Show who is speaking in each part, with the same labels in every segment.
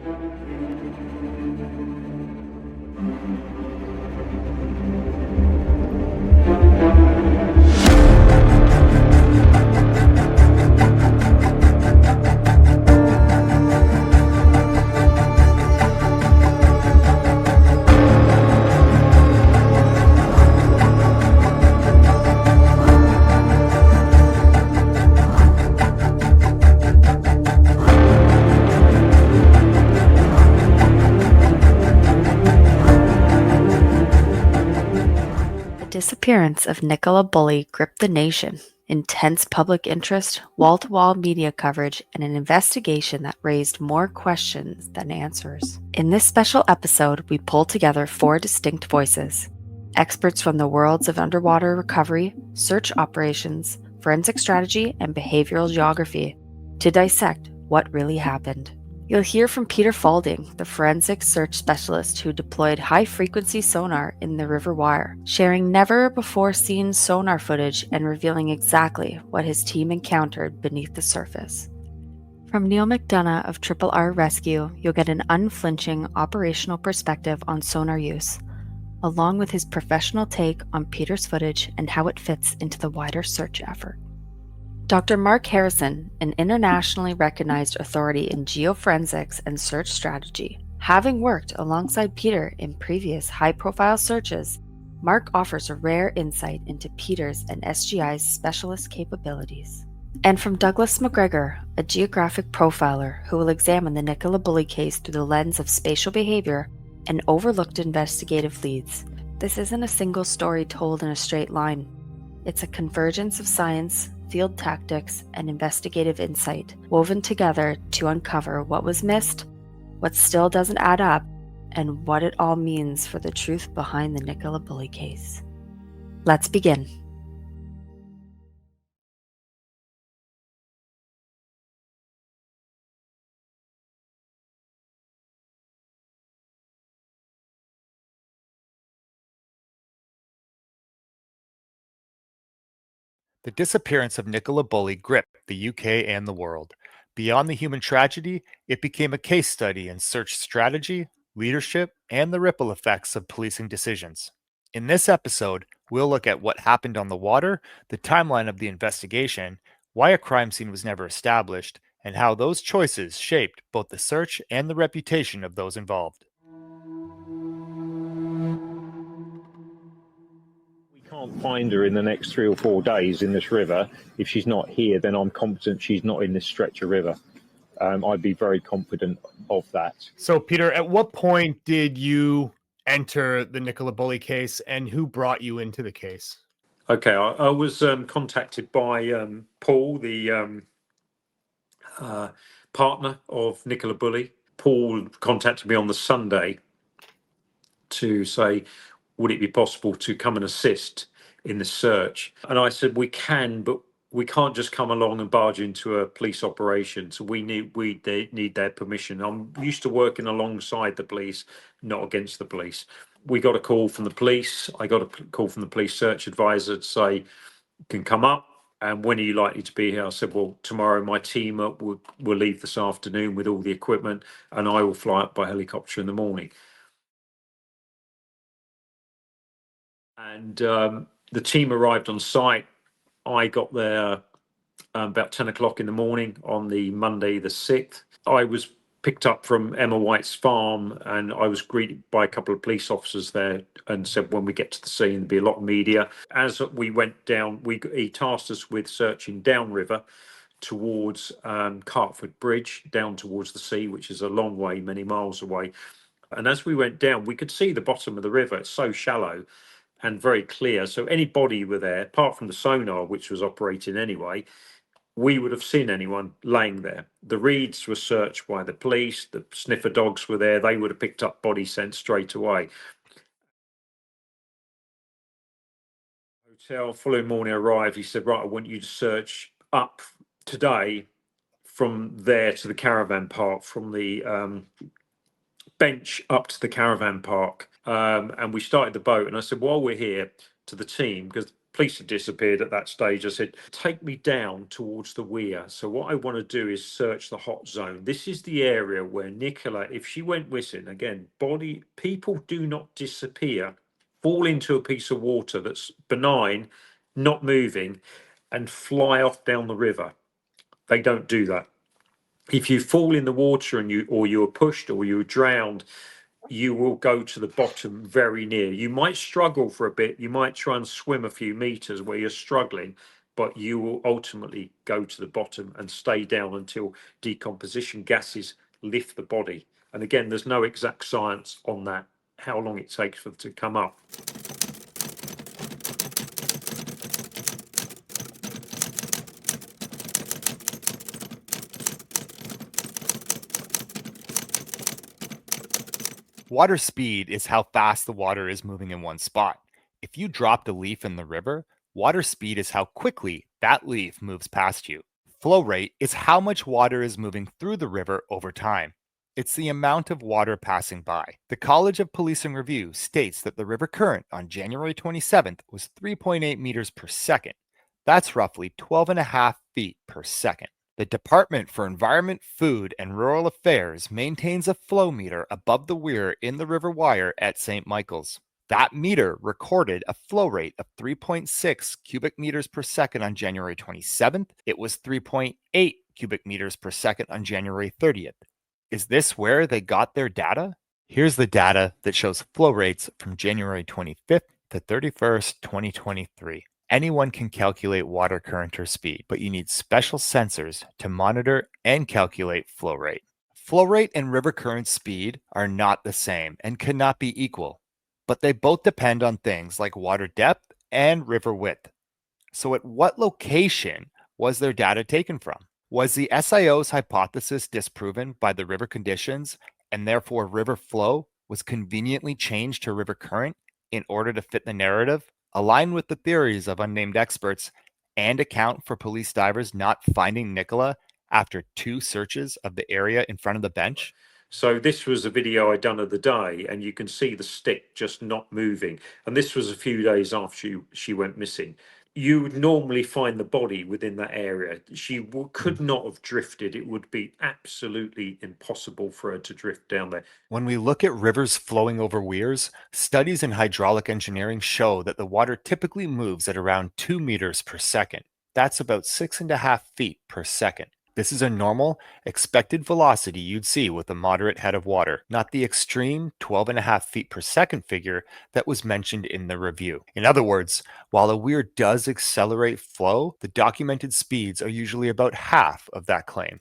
Speaker 1: The disappearance of Nicola Bulley gripped the nation. Intense public interest, wall-to-wall media coverage, and an investigation that raised more questions than answers. In this special episode, we pull together 4 distinct voices. Experts from the worlds of underwater recovery, search operations, forensic strategy, and behavioral geography to dissect what really happened. You'll hear from Peter Faulding, the forensic search specialist who deployed high-frequency sonar in the River Weir, sharing never-before-seen sonar footage and revealing exactly what his team encountered beneath the surface. From Neil McDonough of Triple R Rescue, you'll get an unflinching operational perspective on sonar use, along with his professional take on Peter's footage and how it fits into the wider search effort. Dr. Mark Harrison, an internationally recognized authority in geoforensics and search strategy. Having worked alongside Peter in previous high-profile searches, Mark offers a rare insight into Peter's and SGI's specialist capabilities. And from Douglas McGregor, a geographic profiler who will examine the Nicola Bulley case through the lens of spatial behavior and overlooked investigative leads. This isn't a single story told in a straight line. It's a convergence of science, field tactics, and investigative insight woven together to uncover what was missed, what still doesn't add up, and what it all means for the truth behind the Nicola Bulley case. Let's begin.
Speaker 2: The disappearance of Nicola Bulley gripped the UK and the world. Beyond the human tragedy, it became a case study in search strategy, leadership, and the ripple effects of policing decisions. In this episode, we'll look at what happened on the water, the timeline of the investigation, why a crime scene was never established, and how those choices shaped both the search and the reputation of those involved.
Speaker 3: Can't find her in the next 3 or 4 days in this river. If she's not here, then I'm confident she's not in this stretch of river. I'd be very confident of that.
Speaker 2: So, Peter, at what point did you enter the Nicola Bulley case, and who brought you into the case?
Speaker 4: Okay, I was contacted by Paul, the partner of Nicola Bulley. Paul contacted me on the Sunday to say, would it be possible to come and assist in the search? And I said, we can, but we can't just come along and barge into a police operation. So we need their permission. I'm used to working alongside the police, not against the police. We got a call from the police. I got a call from the police search advisor to say, can come up. And when are you likely to be here? I said, well, tomorrow my team will leave this afternoon with all the equipment, and I will fly up by helicopter in the morning. And the team arrived on site. I got there about 10 o'clock in the morning on the Monday, the 6th. I was picked up from Emma White's farm, and I was greeted by a couple of police officers there and said, when we get to the scene, there'll be a lot of media. As we went down, he tasked us with searching downriver towards Cartford Bridge, down towards the sea, which is a long way, many miles away. And as we went down, we could see the bottom of the river. It's so shallow and very clear. So any body were there, apart from the sonar, which was operating anyway, we would have seen anyone laying there. The reeds were searched by the police. The sniffer dogs were there. They would have picked up body scent straight away. Hotel, following morning arrived. He said, right, I want you to search up today from there to the caravan park, from the bench up to the caravan park. And we started the boat. And I said, while we're here, to the team, because police had disappeared at that stage. I said, take me down towards the weir. So what I want to do is search the hot zone. This is the area where Nicola, if she went missing, again, people do not disappear, fall into a piece of water that's benign, not moving, and fly off down the river. They don't do that. If you fall in the water and you are pushed or you're drowned, you will go to the bottom very near. You might struggle for a bit. You might try and swim a few meters where you're struggling, but you will ultimately go to the bottom and stay down until decomposition gases lift the body. And again, there's no exact science on that, how long it takes for it to come up.
Speaker 2: Water speed is how fast the water is moving in one spot. If you dropped a leaf in the river, water speed is how quickly that leaf moves past you. Flow rate is how much water is moving through the river over time. It's the amount of water passing by. The College of Policing Review states that the river current on January 27th was 3.8 meters per second. That's roughly 12.5 feet per second. The Department for Environment, Food, and Rural Affairs maintains a flow meter above the weir in the River Wyre at St. Michael's. That meter recorded a flow rate of 3.6 cubic meters per second on January 27th. It was 3.8 cubic meters per second on January 30th. Is this where they got their data? Here's the data that shows flow rates from January 25th to 31st, 2023. Anyone can calculate water current or speed, but you need special sensors to monitor and calculate flow rate. Flow rate and river current speed are not the same and cannot be equal, but they both depend on things like water depth and river width. So at what location was their data taken from? Was the SIO's hypothesis disproven by the river conditions and therefore river flow was conveniently changed to river current in order to fit the narrative, align with the theories of unnamed experts, and account for police divers not finding Nicola after 2 searches of the area in front of the bench?
Speaker 4: So this was a video I done of the day, and you can see the stick just not moving. And this was a few days after she went missing. You would normally find the body within that area. She could not have drifted. It would be absolutely impossible for her to drift down there.
Speaker 2: When we look at rivers flowing over weirs, studies in hydraulic engineering show that the water typically moves at around 2 meters per second. That's about 6.5 feet per second. This is a normal, expected velocity you'd see with a moderate head of water, not the extreme 12.5 feet per second figure that was mentioned in the review. In other words, while a weir does accelerate flow, the documented speeds are usually about half of that claim.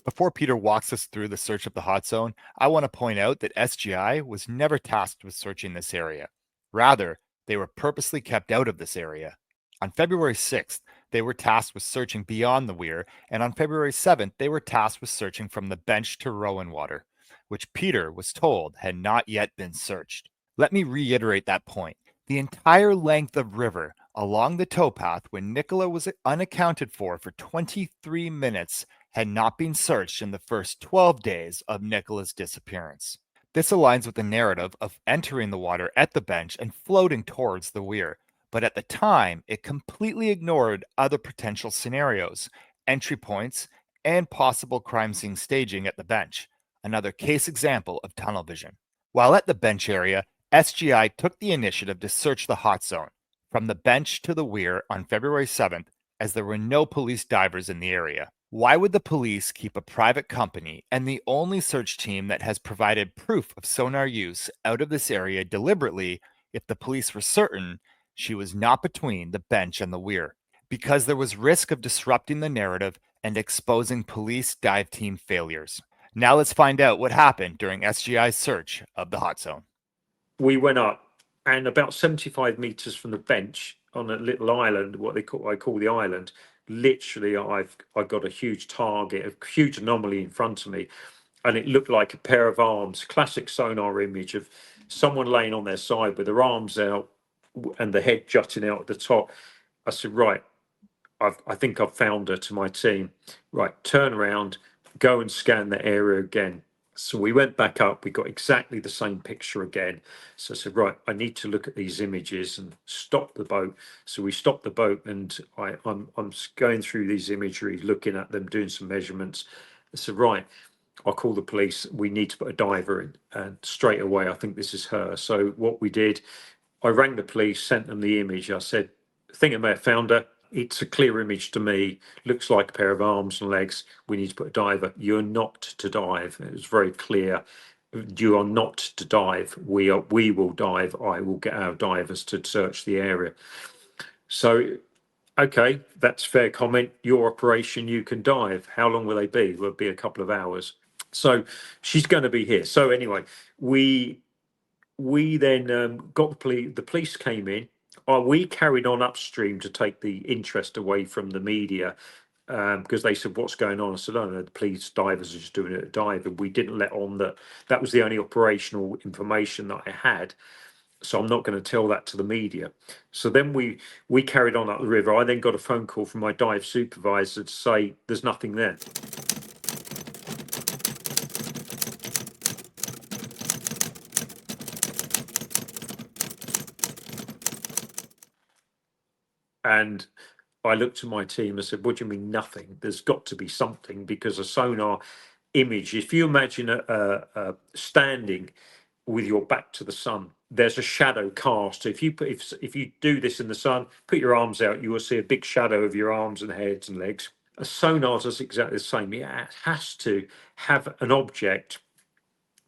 Speaker 2: Before Peter walks us through the search of the hot zone, I want to point out that SGI was never tasked with searching this area. Rather, they were purposely kept out of this area. On February 6th, they were tasked with searching beyond the weir, and on February 7th, they were tasked with searching from the bench to Rowan water, which Peter was told had not yet been searched. Let me reiterate that point. The entire length of river along the towpath when Nicola was unaccounted for 23 minutes had not been searched in the first 12 days of Nicola's disappearance. This aligns with the narrative of entering the water at the bench and floating towards the weir, but at the time, it completely ignored other potential scenarios, entry points, and possible crime scene staging at the bench, another case example of tunnel vision. While at the bench area, SGI took the initiative to search the hot zone, from the bench to the weir on February 7th, as there were no police divers in the area. Why would the police keep a private company and the only search team that has provided proof of sonar use out of this area deliberately if the police were certain she was not between the bench and the weir? Because there was risk of disrupting the narrative and exposing police dive team failures. Now let's find out what happened during SGI's search of the hot zone.
Speaker 4: We went up, and about 75 meters from the bench on a little island, I call the island, literally I got a huge target, a huge anomaly in front of me, and it looked like a pair of arms, classic sonar image of someone laying on their side with their arms out and the head jutting out at the top. I said, right, I think I've found her, to my team. Right, turn around, go and scan the area again. So we went back up, we got exactly the same picture again. So I said, right, I need to look at these images and stop the boat. So we stopped the boat, and I'm going through these imagery, looking at them, doing some measurements. I said, right, I'll call the police. We need to put a diver in. And straight away, I think this is her. So what we did, I rang the police, sent them the image. I said, I think I may have found her. It's a clear image to me. Looks like a pair of arms and legs. We need to put a diver. You're not to dive. It was very clear. You are not to dive. We will dive. I will get our divers to search the area. So, okay, that's fair comment. Your operation, you can dive. How long will they be? Will it be a couple of hours? So she's going to be here. So anyway, we then got the police came in. We carried on upstream to take the interest away from the media, because they said, what's going on? I said, oh no, the police divers are just doing a dive. And we didn't let on that was the only operational information that I had. So I'm not going to tell that to the media. So then we carried on up the river. I then got a phone call from my dive supervisor to say there's nothing there. And I looked at my team and said, what do you mean nothing? There's got to be something, because a sonar image, if you imagine a standing with your back to the sun, there's a shadow cast. So if you do this in the sun, put your arms out, you will see a big shadow of your arms and heads and legs. A sonar does exactly the same. It has to have an object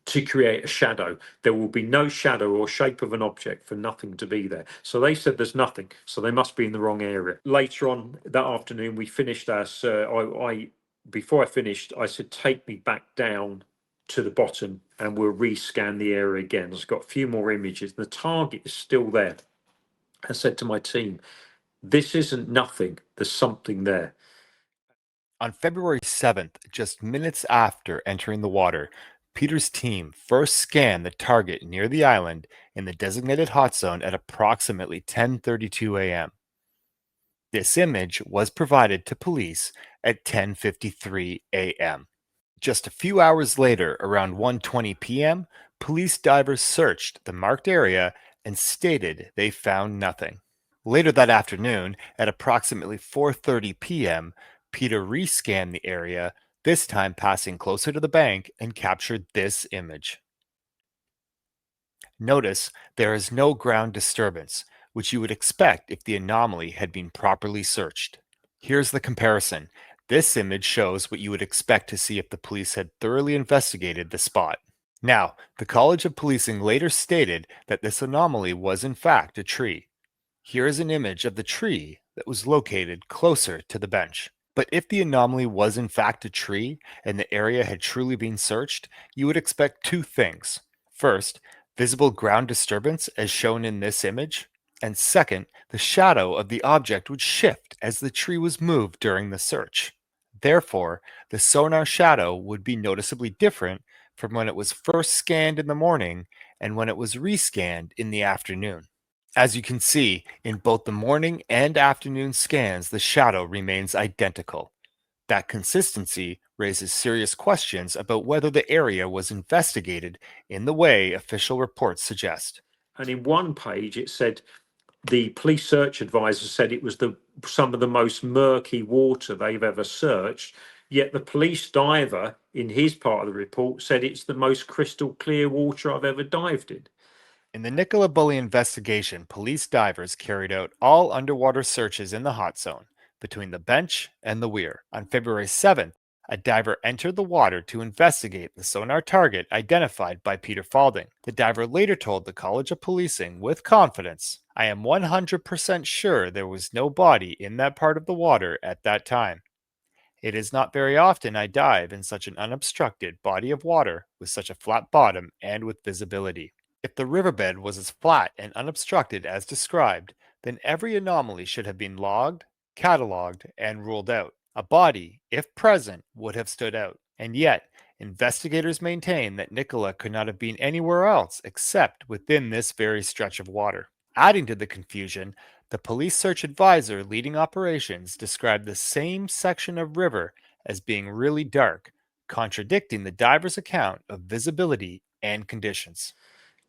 Speaker 4: to create a shadow. There will be no shadow or shape of an object for nothing to be there. So they said there's nothing, so they must be in the wrong area. Later on that afternoon, we finished our before I finished, I said, take me back down to the bottom and we'll rescan the area again. I've got a few more images. The target is still there. I said to my team, this isn't nothing, there's something there.
Speaker 2: On February 7th, just minutes after entering the water, Peter's team first scanned the target near the island in the designated hot zone at approximately 10:32 a.m. This image was provided to police at 10:53 a.m. Just a few hours later, around 1:20 p.m., police divers searched the marked area and stated they found nothing. Later that afternoon, at approximately 4:30 p.m., Peter rescanned the area, this time passing closer to the bank, and captured this image. Notice there is no ground disturbance, which you would expect if the anomaly had been properly searched. Here's the comparison. This image shows what you would expect to see if the police had thoroughly investigated the spot. Now, the College of Policing later stated that this anomaly was in fact a tree. Here is an image of the tree that was located closer to the bench. But if the anomaly was in fact a tree and the area had truly been searched, you would expect two things. First, visible ground disturbance as shown in this image, and second, the shadow of the object would shift as the tree was moved during the search. Therefore, the sonar shadow would be noticeably different from when it was first scanned in the morning and when it was rescanned in the afternoon. As you can see, in both the morning and afternoon scans, the shadow remains identical. That consistency raises serious questions about whether the area was investigated in the way official reports suggest.
Speaker 4: And in one page, it said the police search advisor said it was some of the most murky water they've ever searched. Yet the police diver in his part of the report said it's the most crystal clear water I've ever dived in.
Speaker 2: In the Nicola Bulley investigation, police divers carried out all underwater searches in the hot zone, between the bench and the weir. On February 7th, a diver entered the water to investigate the sonar target identified by Peter Faulding. The diver later told the College of Policing with confidence, "I am 100% sure there was no body in that part of the water at that time. It is not very often I dive in such an unobstructed body of water with such a flat bottom and with visibility." If the riverbed was as flat and unobstructed as described, then every anomaly should have been logged, catalogued, and ruled out. A body, if present, would have stood out. And yet, investigators maintain that Nicola could not have been anywhere else except within this very stretch of water. Adding to the confusion, the police search advisor leading operations described the same section of river as being really dark, contradicting the diver's account of visibility and conditions.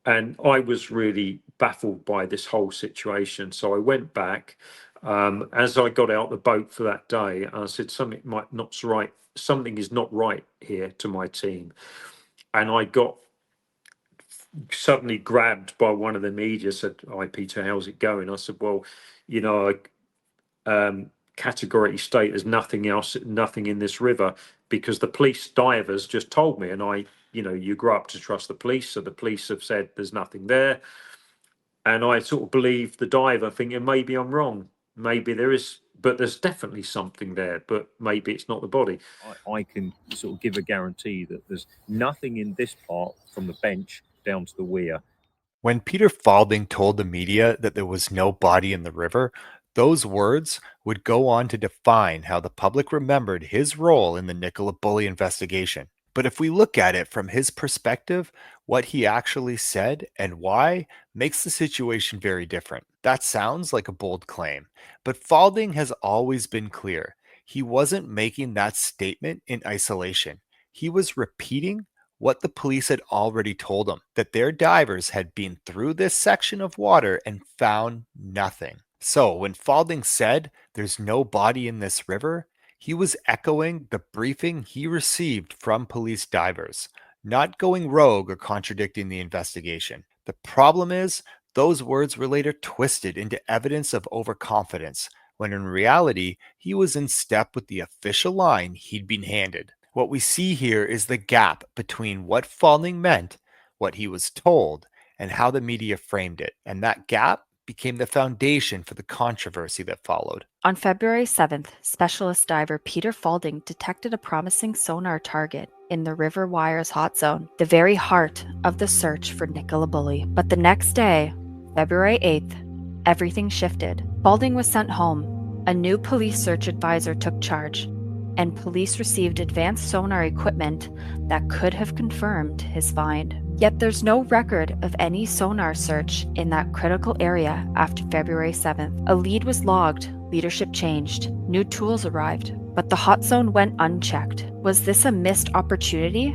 Speaker 4: And I was really baffled by this whole situation. So I went back. As I got out the boat for that day, I said something might not's right. Something is not right here to my team, and I got suddenly grabbed by one of the media. Said, "Hi Peter, how's it going?" I said, "Well, you know, categorically state there's nothing else, nothing in this river because the police divers just told me, and you grow up to trust the police, so the police have said there's nothing there." And I sort of believe the diver, thinking maybe I'm wrong, maybe there is, but there's definitely something there, but maybe it's not the body.
Speaker 5: I can sort of give a guarantee that there's nothing in this part from the bench down to the weir.
Speaker 2: When Peter Faulding told the media that there was no body in the river, those words would go on to define how the public remembered his role in the Nicola Bulley investigation. But if we look at it from his perspective, what he actually said and why makes the situation very different. That sounds like a bold claim, but Faulding has always been clear. He wasn't making that statement in isolation. He was repeating what the police had already told him, that their divers had been through this section of water and found nothing. So when Faulding said there's no body in this river, he was echoing the briefing he received from police divers, not going rogue or contradicting the investigation. The problem is, those words were later twisted into evidence of overconfidence, when in reality, he was in step with the official line he'd been handed. What we see here is the gap between what Faulding meant, what he was told, and how the media framed it. And that gap became the foundation for the controversy that followed.
Speaker 1: On February 7th, specialist diver Peter Faulding detected a promising sonar target in the River Wyre's hot zone, the very heart of the search for Nicola Bulley. But the next day, February 8th, everything shifted. Faulding was sent home. A new police search advisor took charge, and police received advanced sonar equipment that could have confirmed his find. Yet there's no record of any sonar search in that critical area after February 7th. A lead was logged, leadership changed, new tools arrived, but the hot zone went unchecked. Was this a missed opportunity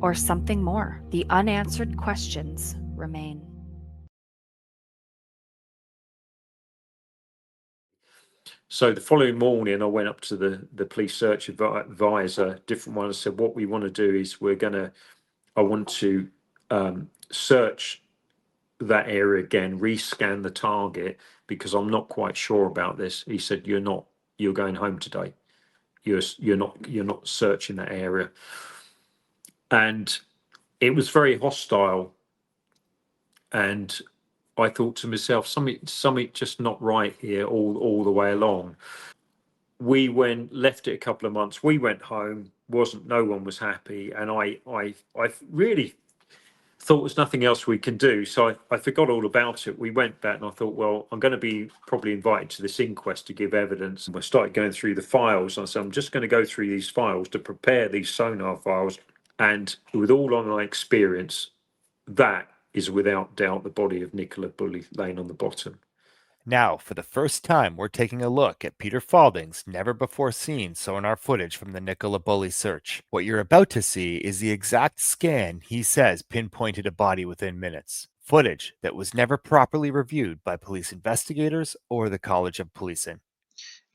Speaker 1: or something more? The unanswered questions remain.
Speaker 4: So the following morning, I went up to the police search advisor, different one, and said, what we want to do is I want to search that area again, rescan the target, because I'm not quite sure about this. He said, you're going home today. You're not searching that area. And it was very hostile. And I thought to myself, something just not right here all the way along. We left it a couple of months. We went home. No one was happy, and I really thought there's nothing else we can do. So I forgot all about it. We went back, and I thought, well, I'm going to be probably invited to this inquest to give evidence. And I started going through the files. And I said, I'm just going to go through these files to prepare these sonar files. And with all of my experience, that is without doubt the body of Nicola Bulley laying on the bottom.
Speaker 2: Now, for the first time, we're taking a look at Peter Faulding's never-before-seen sonar footage from the Nicola Bulley search. What you're about to see is the exact scan he says pinpointed a body within minutes. Footage that was never properly reviewed by police investigators or the College of Policing.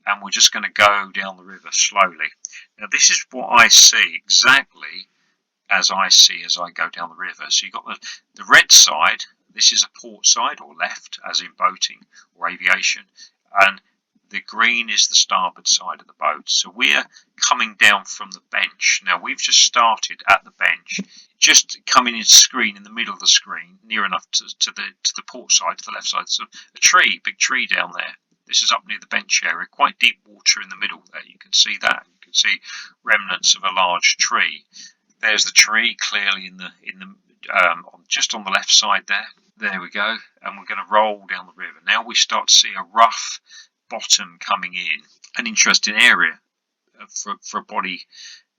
Speaker 6: And we're just going to go down the river slowly. Now, this is what I see exactly as I go down the river. So you've got the red side. This is a port side, or left, as in boating or aviation, and the green is the starboard side of the boat. So we're coming down from the bench. Now, we've just started at the bench, just coming into screen in the middle of the screen, near enough to the port side, to the left side. So a big tree down there. This is up near the bench area, quite deep water in the middle there. You can see that. You can see remnants of a large tree. There's the tree clearly just on the left side there. There we go, and we're going to roll down the river. Now we start to see a rough bottom coming in. An interesting area for a body,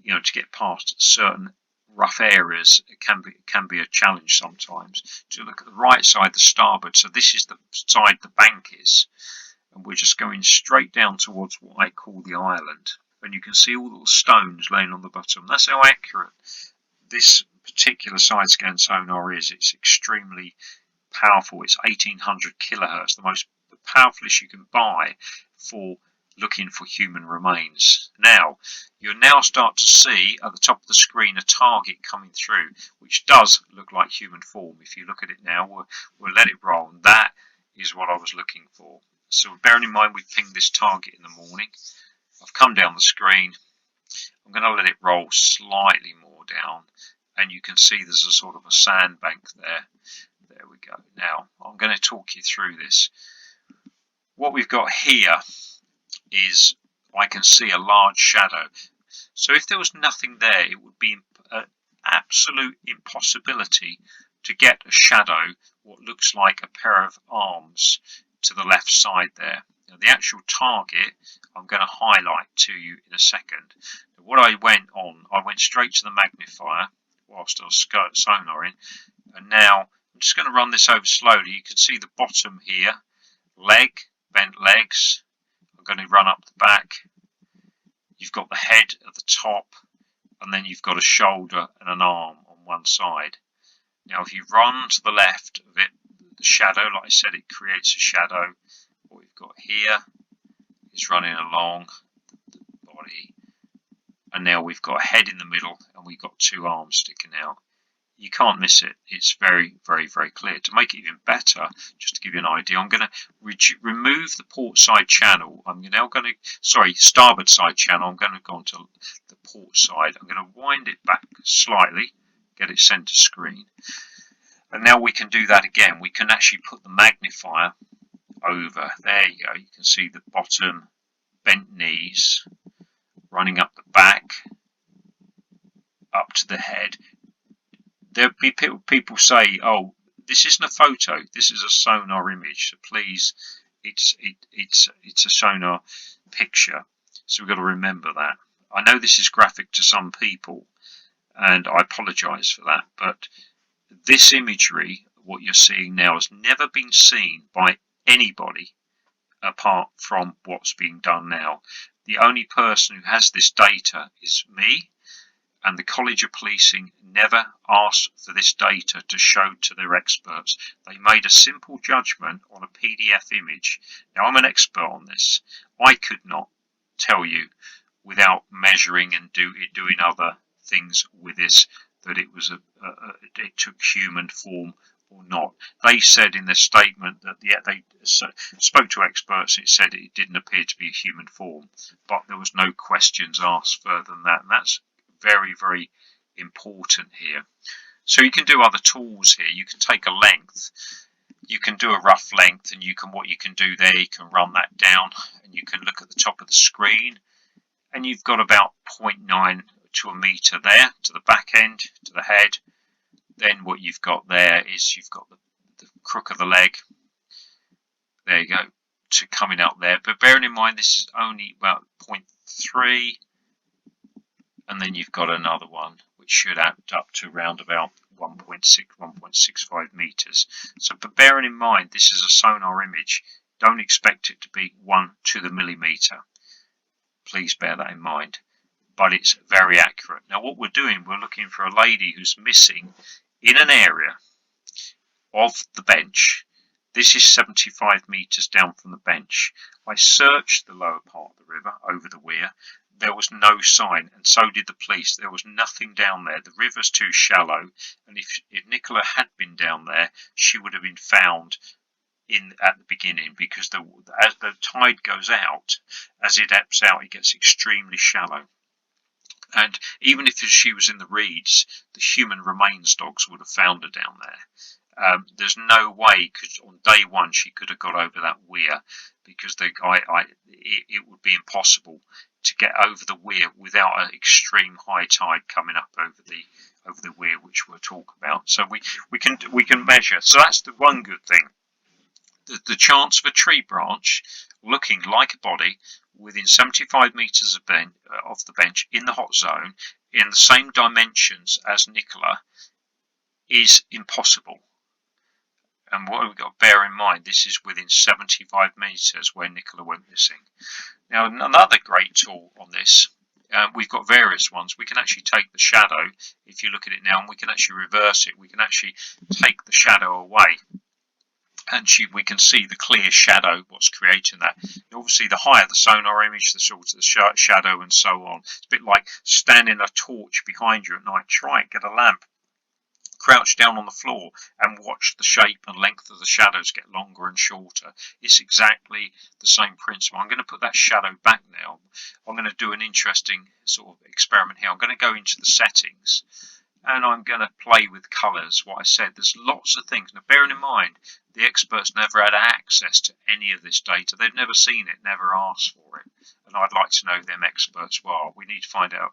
Speaker 6: to get past certain rough areas. It can be a challenge sometimes. To look at the right side, the starboard. So this is the side the bank is, and we're just going straight down towards what I call the island. and you can see all the stones laying on the bottom. That's how accurate this particular side scan sonar is. It's extremely powerful. It's 1800 kilohertz, the powerfulest you can buy for looking for human remains. Now, you'll now start to see at the top of the screen a target coming through, which does look like human form. If you look at it now, we'll let it roll, and that is what I was looking for. So bearing in mind we pinged this target in the morning, I've come down the screen, I'm going to let it roll slightly more down, and you can see there's a sort of a sandbank there. There we go. Now, I'm going to talk you through this. What we've got here is I can see a large shadow. So if there was nothing there, it would be an absolute impossibility to get a shadow, what looks like a pair of arms to the left side there. Now, the actual target I'm going to highlight to you in a second. What I went straight to the magnifier whilst I was sonaring, and now I'm just going to run this over slowly. You can see the bottom here, leg, bent legs. I'm going to run up the back. You've got the head at the top, and then you've got a shoulder and an arm on one side. Now, if you run to the left of it, the shadow, like I said, it creates a shadow. What we've got here is running along the body, and now we've got a head in the middle, and we've got two arms sticking out. You can't miss it. It's very, very, very clear. To make it even better, just to give you an idea, I'm going to remove the port side channel. Starboard side channel. I'm going to go onto the port side. I'm going to wind it back slightly, get it center screen. And now we can do that again. We can actually put the magnifier over. There you go. You can see the bottom, bent knees, running up the back, up to the head. There'll be people say, "Oh, this isn't a photo. This is a sonar image." So please, it's a sonar picture. So we've got to remember that. I know this is graphic to some people, and I apologise for that. But this imagery, what you're seeing now, has never been seen by anybody apart from what's being done now. The only person who has this data is me. And the College of Policing never asked for this data to show to their experts. They made a simple judgment on a PDF image. Now, I'm an expert on this. I could not tell you without measuring and doing other things with this that it was it took human form or not. They said in their statement that they spoke to experts and it said it didn't appear to be a human form, but there was no questions asked further than that, and that's very, very important here. So you can do other tools here. You can take a length, you can do a rough length, and what you can do there, you can run that down, and you can look at the top of the screen, and you've got about 0.9 to a meter there to the back end, to the head. Then what you've got there is you've got the crook of the leg. There you go, to coming out there. But bearing in mind this is only about 0.3. And then you've got another one which should add up to around about 1.65 meters. So, but bearing in mind this is a sonar image, don't expect it to be 1 to the millimeter. Please bear that in mind. But it's very accurate. Now, what we're doing, we're looking for a lady who's missing in an area of the bench. This is 75 meters down from the bench. I searched the lower part of the river over the weir. There was no sign, and so did the police. There was nothing down there. The river's too shallow, and if Nicola had been down there, she would have been found at the beginning, because as the tide goes out, as it ebbs out, it gets extremely shallow. And even if she was in the reeds, the human remains dogs would have found her down there. There's no way, because on day one she could have got over that weir, because it would be impossible to get over the weir without an extreme high tide coming up over the weir, which we'll talk about. So we can measure. So that's the one good thing. The chance of a tree branch looking like a body within 75 meters of the bench in the hot zone in the same dimensions as Nicola is impossible. And what we've got to bear in mind, this is within 75 metres where Nicola went missing. Now, another great tool on this, we've got various ones. We can actually take the shadow, if you look at it now, and we can actually reverse it. We can actually take the shadow away, and we can see the clear shadow, what's creating that. Obviously, the higher the sonar image, the shorter the shadow, and so on. It's a bit like standing a torch behind you at night. Try it, get a lamp, crouch down on the floor and watch the shape and length of the shadows get longer and shorter. It's exactly the same principle. I'm going to put that shadow back now. I'm going to do an interesting sort of experiment here. I'm going to go into the settings and I'm going to play with colours. What I said, there's lots of things. Now, bearing in mind, the experts never had access to any of this data. They've never seen it, never asked for it. And I'd like to know who them experts were. We need to find out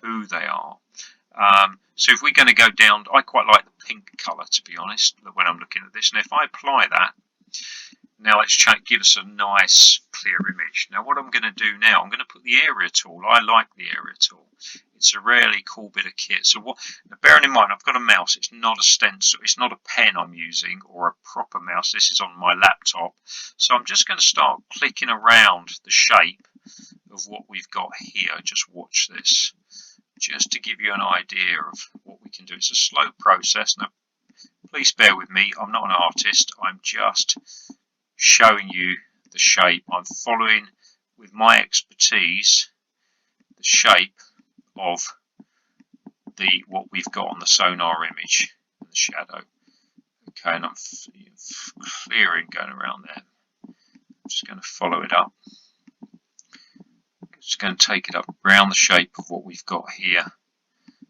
Speaker 6: who they are. So if we're going to go down, I quite like the pink colour, to be honest, when I'm looking at this. And if I apply that, now let's give us a nice clear image. Now what I'm going to do now, I'm going to put the area tool. I like the area tool. It's a really cool bit of kit. So now bearing in mind, I've got a mouse. It's not a stencil. It's not a pen I'm using or a proper mouse. This is on my laptop. So I'm just going to start clicking around the shape of what we've got here. Just watch this. Just to give you an idea of what we can do. It's a slow process. Now, please bear with me. I'm not an artist. I'm just showing you the shape. I'm following, with my expertise, the shape of what we've got on the sonar image, the shadow. Okay, and I'm clearing, going around there. I'm just going to follow it up. Just going to take it up around the shape of what we've got here.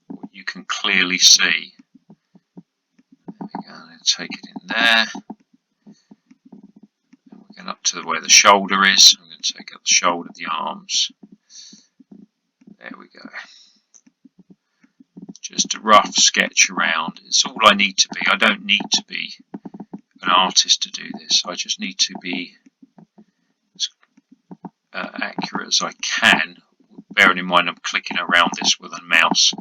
Speaker 6: What you can clearly see. There we go. I'm going to take it in there. And we're going up to where the shoulder is. I'm going to take up the shoulder, the arms. There we go. Just a rough sketch around. It's all I need to be. I don't need to be an artist to do this. I just need to be accurate as I can, bearing in mind I'm clicking around this with a mouse,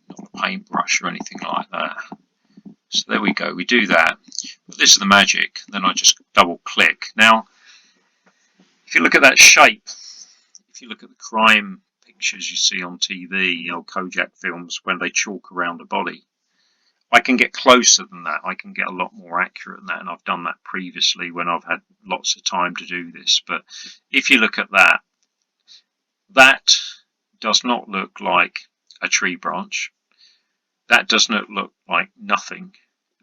Speaker 6: not a paintbrush or anything like that. So there we go, we do that. But this is the magic. Then I just double click. Now, if you look at that shape, if you look at the crime pictures you see on TV, you know, Kojak films, when they chalk around a body, I can get closer than that. I can get a lot more accurate than that, and I've done that previously when I've had lots of time to do this. But if you look at that, that does not look like a tree branch. That does not look like nothing,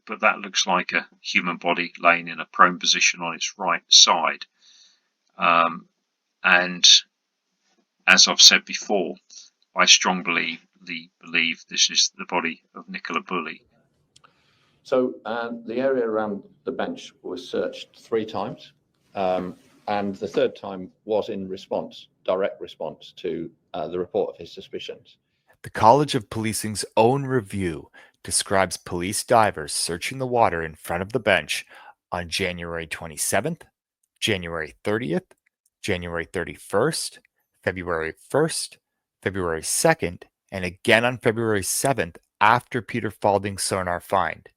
Speaker 6: but that looks like a human body laying in a prone position on its right side. And as I've said before, I strongly believe this is the body of Nicola Bulley.
Speaker 7: So the area around the bench was searched 3 times, and the 3rd time was in response, direct response to the report of his suspicions.
Speaker 2: The College of Policing's own review describes police divers searching the water in front of the bench on January 27th, January 30th, January 31st, February 1st, February 2nd, and again on February 7th after Peter Faulding's sonar find.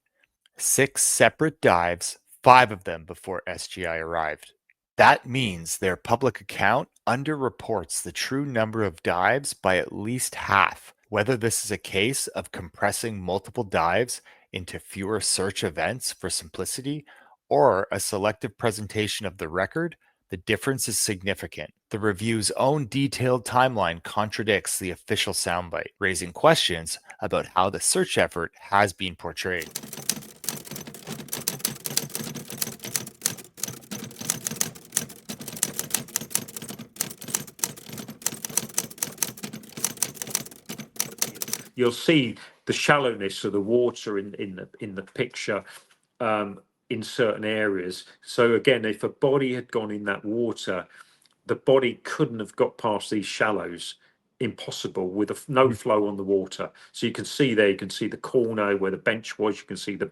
Speaker 2: 6 separate dives, 5 of them before SGI arrived. That means their public account underreports the true number of dives by at least half. Whether this is a case of compressing multiple dives into fewer search events for simplicity, or a selective presentation of the record, the difference is significant. The review's own detailed timeline contradicts the official soundbite, raising questions about how the search effort has been portrayed.
Speaker 4: You'll see the shallowness of the water in the picture in certain areas. So again, if a body had gone in that water, the body couldn't have got past these shallows. Impossible, with no flow on the water. So you can see there, you can see the corner where the bench was. You can see the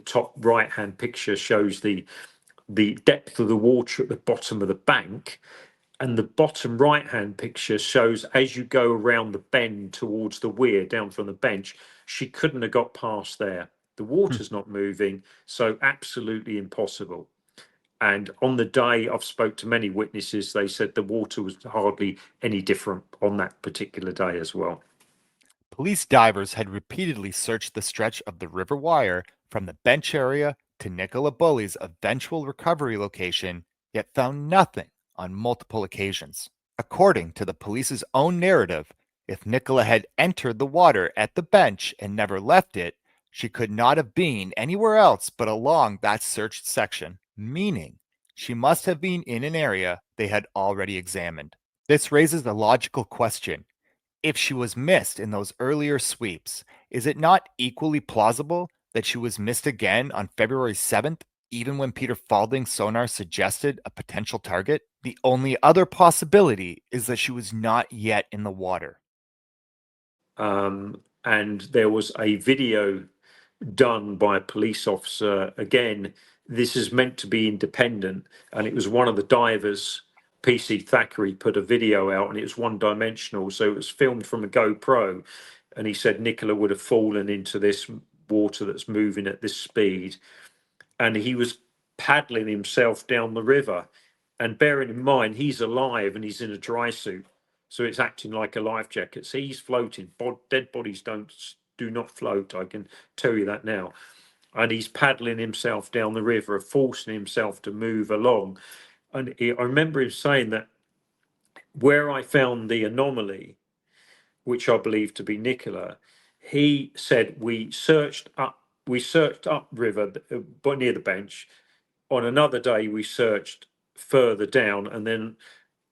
Speaker 4: top right hand picture shows the depth of the water at the bottom of the bank. And the bottom right hand picture shows as you go around the bend towards the weir down from the bench, she couldn't have got past there. The water's not moving, so absolutely impossible. And on the day, I've spoke to many witnesses, they said the water was hardly any different on that particular day as well.
Speaker 2: Police divers had repeatedly searched the stretch of the River Wire from the bench area to Nicola Bulley's eventual recovery location, yet found nothing on multiple occasions. According to the police's own narrative, if Nicola had entered the water at the bench and never left it, she could not have been anywhere else but along that searched section, meaning she must have been in an area they had already examined. This raises the logical question. If she was missed in those earlier sweeps, is it not equally plausible that she was missed again on February 7th, even when Peter Faulding's sonar suggested a potential target? The only other possibility is that she was not yet in the water.
Speaker 4: And there was a video done by a police officer. Again, this is meant to be independent, and it was one of the divers, PC Thackeray, put a video out, and it was one-dimensional, so it was filmed from a GoPro, and he said Nicola would have fallen into this water that's moving at this speed, and he was paddling himself down the river. And bearing in mind, he's alive and he's in a dry suit, so it's acting like a life jacket. So he's floating. Dead bodies do not float. I can tell you that now. And he's paddling himself down the river, forcing himself to move along. And I remember him saying that where I found the anomaly, which I believe to be Nicola, he said we searched up river, but near the bench. On another day, we searched further down, and then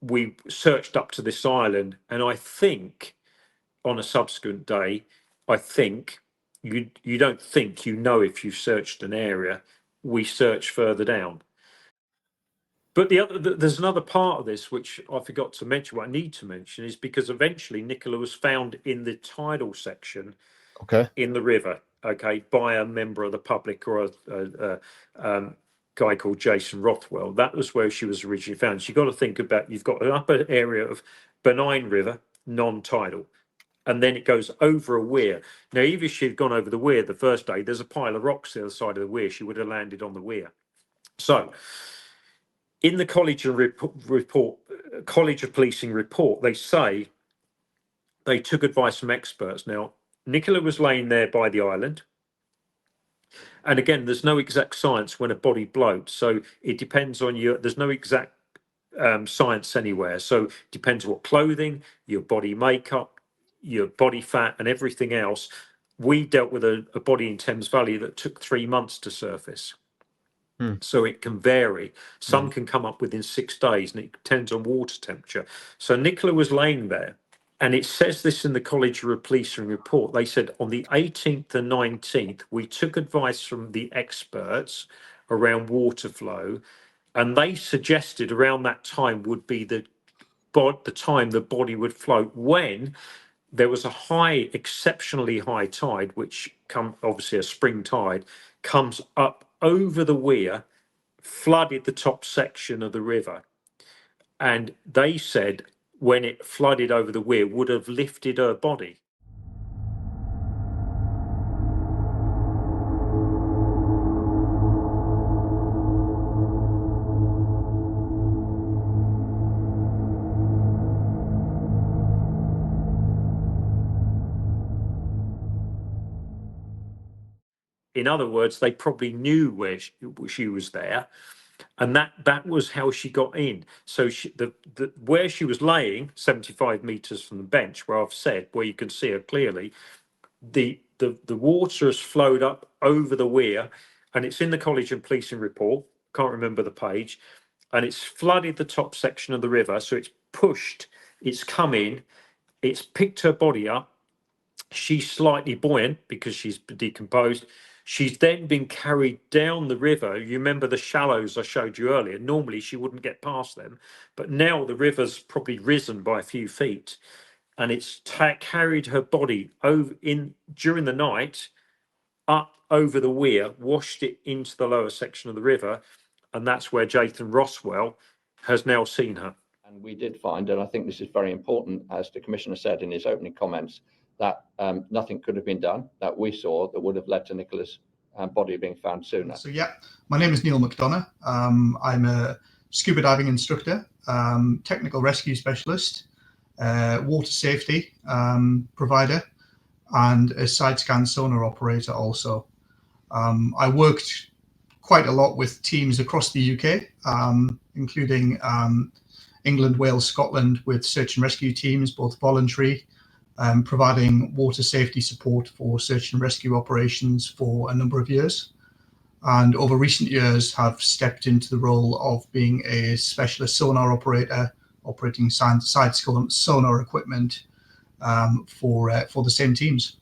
Speaker 4: we searched up to this island. And I think on a subsequent day, I think you don't think you know if you've searched an area. We search further down. But there's another part of this which I forgot to mention. What I need to mention is because eventually Nicola was found in the tidal section, in the river, by a member of the public or a guy called Jason Rothwell. That was where she was originally found. So you've got to think about, you've got an upper area of benign river, non-tidal, and then it goes over a weir. Now, even if she'd gone over the weir the first day, there's a pile of rocks the other side of the weir. She would have landed on the weir. So in the College of Policing report, they say they took advice from experts. Now, Nicola was laying there by the island. And again, there's no exact science when a body bloats. So it depends on there's no exact science anywhere. So it depends what clothing, your body makeup, your body fat and everything else. We dealt with a body in Thames Valley that took 3 months to surface. So it can vary. Some can come up within 6 days, and it depends on water temperature. So Nicola was laying there, and it says this in the College of Policing report. They said on the 18th and 19th, we took advice from the experts around water flow, and they suggested around that time would be the time the body would float when there was a exceptionally high tide, which obviously a spring tide, comes up over the weir, flooded the top section of the river. And they said when it flooded over the weir would have lifted her body. In other words, they probably knew where she was there, and that was how she got in. So where she was laying, 75 meters from the bench, where I've said, where you can see her clearly, the water has flowed up over the weir, and it's in the College and Policing report. Can't remember the page, and it's flooded the top section of the river. So it's pushed, it's come in, it's picked her body up. She's slightly buoyant because she's decomposed. She's then been carried down the river. You remember the shallows I showed you earlier. Normally she wouldn't get past them, but now the river's probably risen by a few feet, and it's carried her body during the night up over the weir, washed it into the lower section of the river, and that's where Jason Rothwell has now seen her.
Speaker 7: And we did find, and I think this is very important, as the Commissioner said in his opening comments, that nothing could have been done that we saw that would have led to Nicola's body being found sooner.
Speaker 8: So yeah, my name is Neil McDonough. I'm a scuba diving instructor, technical rescue specialist, water safety provider, and a side scan sonar operator also. I worked quite a lot with teams across the UK, including England, Wales, Scotland, with search and rescue teams, both voluntary, providing water safety support for search and rescue operations for a number of years. And over recent years have stepped into the role of being a specialist sonar operator, operating side sonar equipment for the same teams.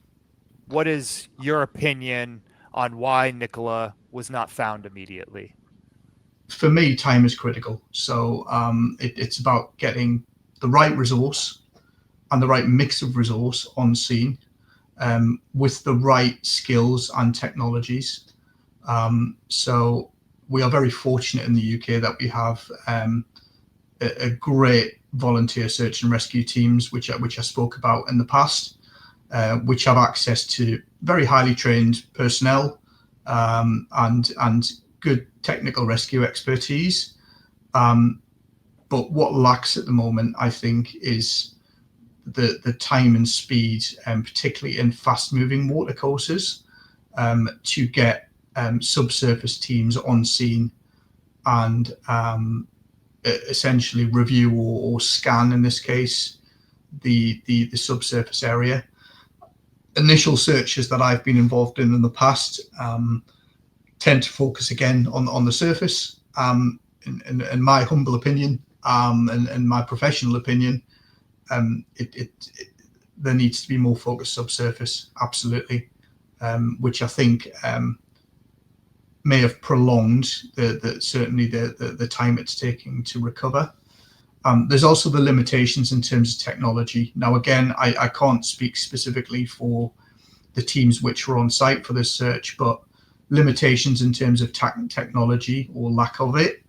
Speaker 2: What is your opinion on why Nicola was not found immediately?
Speaker 8: For me, time is critical. So it's about getting the right resource and the right mix of resource on scene with the right skills and technologies. So we are very fortunate in the UK that we have a great volunteer search and rescue teams, which I spoke about in the past, which have access to very highly trained personnel and good technical rescue expertise. But what lacks at the moment, I think, is the time and speed, particularly in fast-moving water courses, to get subsurface teams on scene and essentially review or scan, in this case, the subsurface area. Initial searches that I've been involved in the past tend to focus again on the surface. In my humble opinion and my professional opinion, there needs to be more focus subsurface, absolutely, which I think may have prolonged certainly the time it's taking to recover. There's also the limitations in terms of technology. Now, again, I can't speak specifically for the teams which were on site for this search, but limitations in terms of technology or lack of it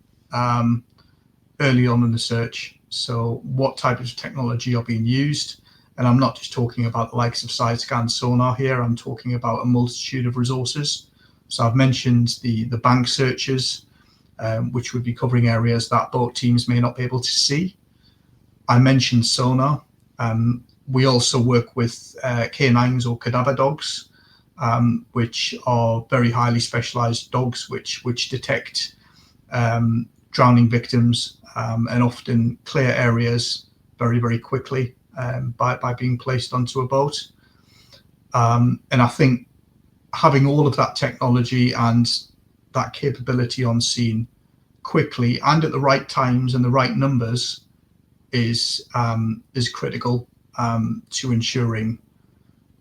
Speaker 8: early on in the search. So what type of technology are being used? And I'm not just talking about the likes of side scan sonar here, I'm talking about a multitude of resources. So I've mentioned the bank searches, which would be covering areas that boat teams may not be able to see. I mentioned sonar. We also work with canines or cadaver dogs, which are very highly specialized dogs which detect drowning victims and often clear areas very, very quickly by being placed onto a boat. And I think having all of that technology and that capability on scene quickly and at the right times and the right numbers is critical to ensuring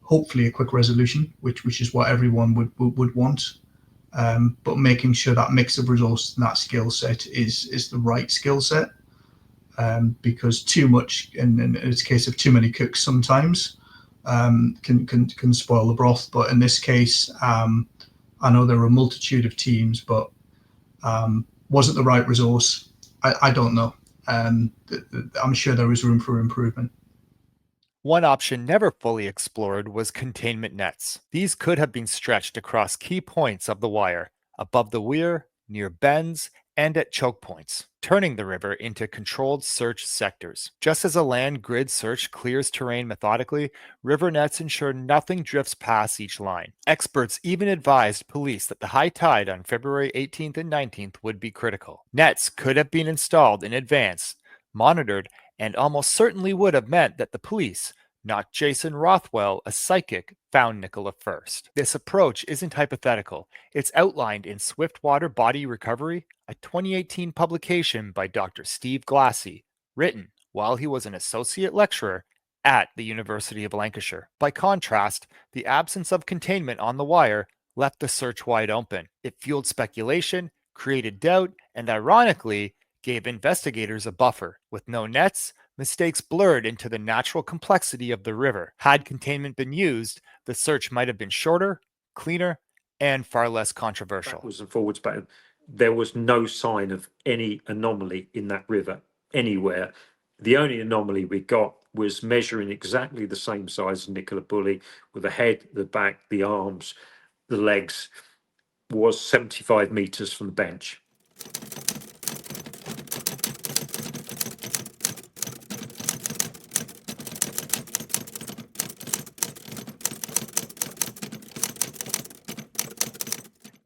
Speaker 8: hopefully a quick resolution, which is what everyone would want. But making sure that mix of resources and that skill set is the right skill set, because too much, and it's a case of too many cooks sometimes, can spoil the broth. But in this case, I know there are a multitude of teams, but was it the right resource? I don't know. I'm sure there is room for improvement.
Speaker 2: One option never fully explored was containment nets. These could have been stretched across key points of the wire, above the weir, near bends, and at choke points, turning the river into controlled search sectors. Just as a land grid search clears terrain methodically, river nets ensure nothing drifts past each line. Experts even advised police that the high tide on February 18th and 19th would be critical. Nets could have been installed in advance, monitored, and almost certainly would have meant that the police, not Jason Rothwell, a psychic, found Nicola first. This approach isn't hypothetical. It's outlined in Swiftwater Body Recovery, a 2018 publication by Dr. Steve Glassy, written while he was an associate lecturer at the University of Lancashire. By contrast, the absence of containment on the wire left the search wide open. It fueled speculation, created doubt, and ironically, gave investigators a buffer. With no nets, mistakes blurred into the natural complexity of the river. Had containment been used, the search might have been shorter, cleaner, and far less controversial.
Speaker 4: Backwards and forwards, but there was no sign of any anomaly in that river anywhere. The only anomaly we got was measuring exactly the same size as Nicola Bulley, with the head, the back, the arms, the legs, was 75 metres from the bench.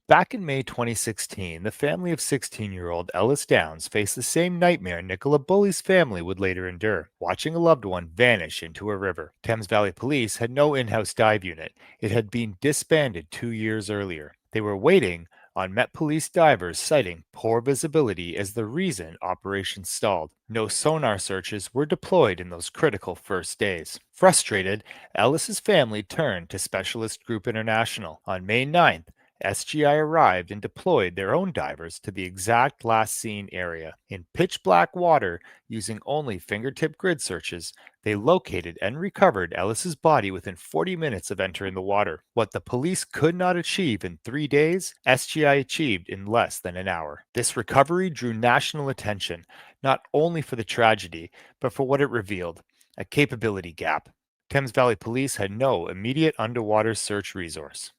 Speaker 2: Back in May 2016, the family of 16-year-old Ellis Downs faced the same nightmare Nicola Bulley's family would later endure, watching a loved one vanish into a river. Thames Valley Police had no in-house dive unit. It had been disbanded 2 years earlier. They were waiting on Met Police divers citing poor visibility as the reason operations stalled. No sonar searches were deployed in those critical first days. Frustrated, Ellis's family turned to Specialist Group International. On May 9th, SGI arrived and deployed their own divers to the exact last seen area. In pitch black water, using only fingertip grid searches, they located and recovered Ellis's body within 40 minutes of entering the water. What the police could not achieve in 3 days, SGI achieved in less than an hour. This recovery drew national attention, not only for the tragedy, but for what it revealed: a capability gap. Thames Valley Police had no immediate underwater search resource.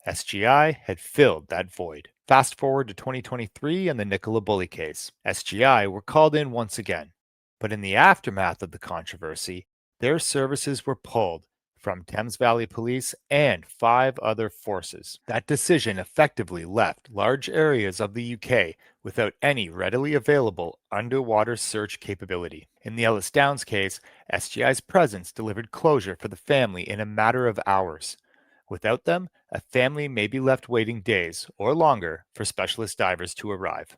Speaker 2: SGI had filled that void. Fast forward to 2023 and the Nicola Bulley case. SGI were called in once again, but in the aftermath of the controversy, their services were pulled from Thames Valley Police and 5 other forces. That decision effectively left large areas of the UK without any readily available underwater search capability. In the Ellis Downs case, SGI's presence delivered closure for the family in a matter of hours. Without them, a family may be left waiting days or longer for specialist divers to arrive.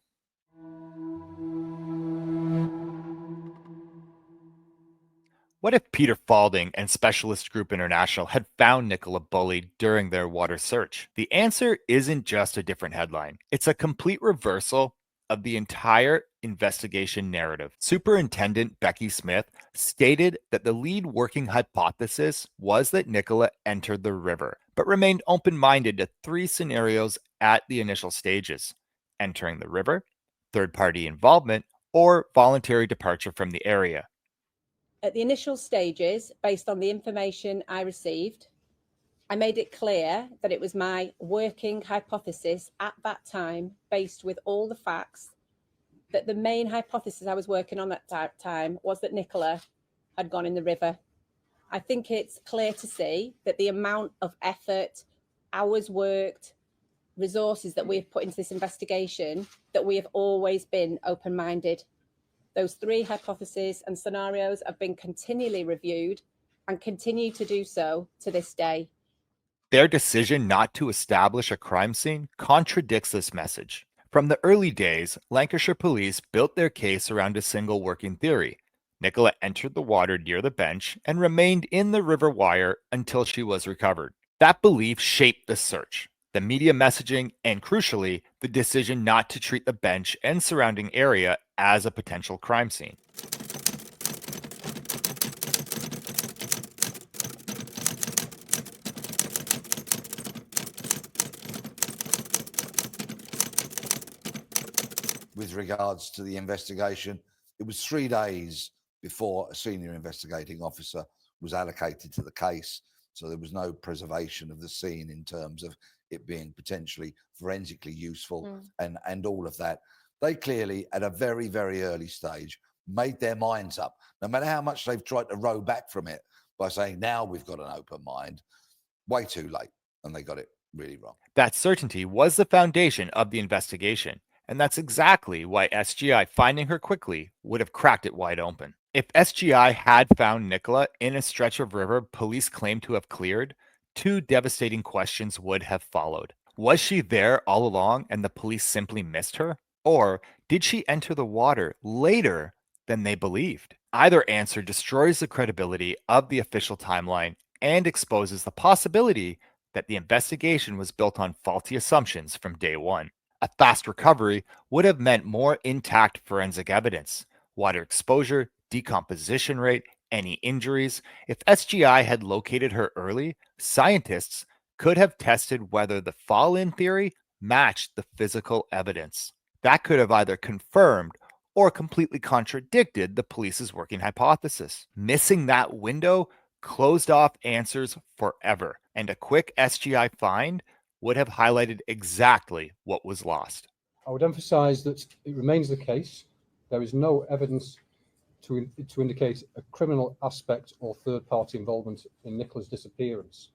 Speaker 2: What if Peter Faulding and Specialist Group International had found Nicola Bulley during their water search? The answer isn't just a different headline. It's a complete reversal of the entire investigation narrative. Superintendent Becky Smith stated that the lead working hypothesis was that Nicola entered the river, but remained open-minded to 3 scenarios at the initial stages: entering the river, third-party involvement, or voluntary departure from the area.
Speaker 9: At the initial stages, based on the information I received, I made it clear that it was my working hypothesis at that time, based with all the facts, that the main hypothesis I was working on at that time was that Nicola had gone in the river. I think it's clear to see that the amount of effort, hours worked, resources that we've put into this investigation, that we have always been open-minded. Those 3 hypotheses and scenarios have been continually reviewed and continue to do so to this day.
Speaker 2: Their decision not to establish a crime scene contradicts this message. From the early days, Lancashire Police built their case around a single working theory. Nicola entered the water near the bench and remained in the river wire until she was recovered. That belief shaped the search, the media messaging, and crucially, the decision not to treat the bench and surrounding area as a potential crime scene.
Speaker 10: With regards to the investigation, it was 3 days before a senior investigating officer was allocated to the case, so there was no preservation of the scene in terms of it being potentially forensically useful and all of that. They clearly, at a very, very early stage, made their minds up, no matter how much they've tried to row back from it by saying, now we've got an open mind. Way too late, and they got it really wrong.
Speaker 2: That certainty was the foundation of the investigation, and that's exactly why SGI finding her quickly would have cracked it wide open. If SGI had found Nicola in a stretch of river police claimed to have cleared, 2 devastating questions would have followed. Was she there all along and the police simply missed her? Or did she enter the water later than they believed? Either answer destroys the credibility of the official timeline and exposes the possibility that the investigation was built on faulty assumptions from day one. A fast recovery would have meant more intact forensic evidence: water exposure, decomposition rate, any injuries. If SGI had located her early, scientists could have tested whether the fall-in theory matched the physical evidence. That could have either confirmed or completely contradicted the police's working hypothesis. Missing that window closed off answers forever, and a quick SGI find would have highlighted exactly what was lost.
Speaker 11: I would emphasise that it remains the case there is no evidence to indicate a criminal aspect or third-party involvement in Nicola's disappearance.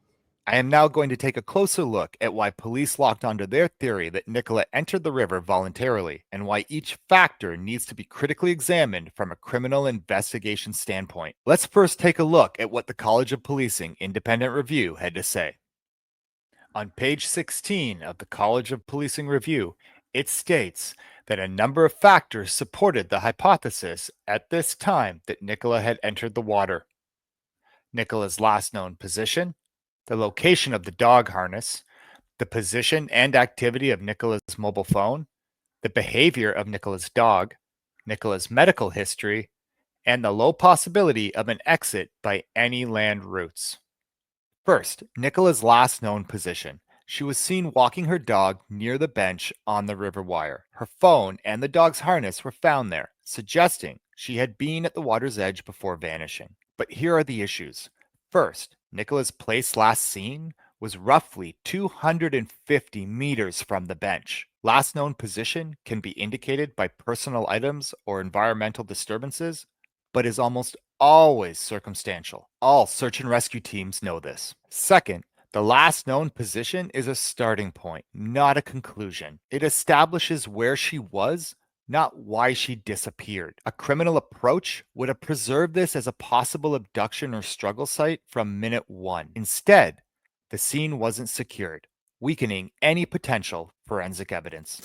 Speaker 2: I am now going to take a closer look at why police locked onto their theory that Nicola entered the river voluntarily, and why each factor needs to be critically examined from a criminal investigation standpoint. Let's first take a look at what the College of Policing Independent Review had to say. On page 16 of the College of Policing Review, it states that a number of factors supported the hypothesis at this time that Nicola had entered the water. Nicola's last known position, the location of the dog harness, the position and activity of Nicola's mobile phone, the behavior of Nicola's dog, Nicola's medical history, and the low possibility of an exit by any land routes. First, Nicola's last known position. She was seen walking her dog near the bench on the river wire. Her phone and the dog's harness were found there, suggesting she had been at the water's edge before vanishing. But here are the issues. First, Nicola's place last seen was roughly 250 meters from the bench. Last known position can be indicated by personal items or environmental disturbances, but is almost always circumstantial. All search and rescue teams know this. Second, the last known position is a starting point, not a conclusion. It establishes where she was, not why she disappeared. A criminal approach would have preserved this as a possible abduction or struggle site from minute one. Instead, the scene wasn't secured, weakening any potential forensic evidence.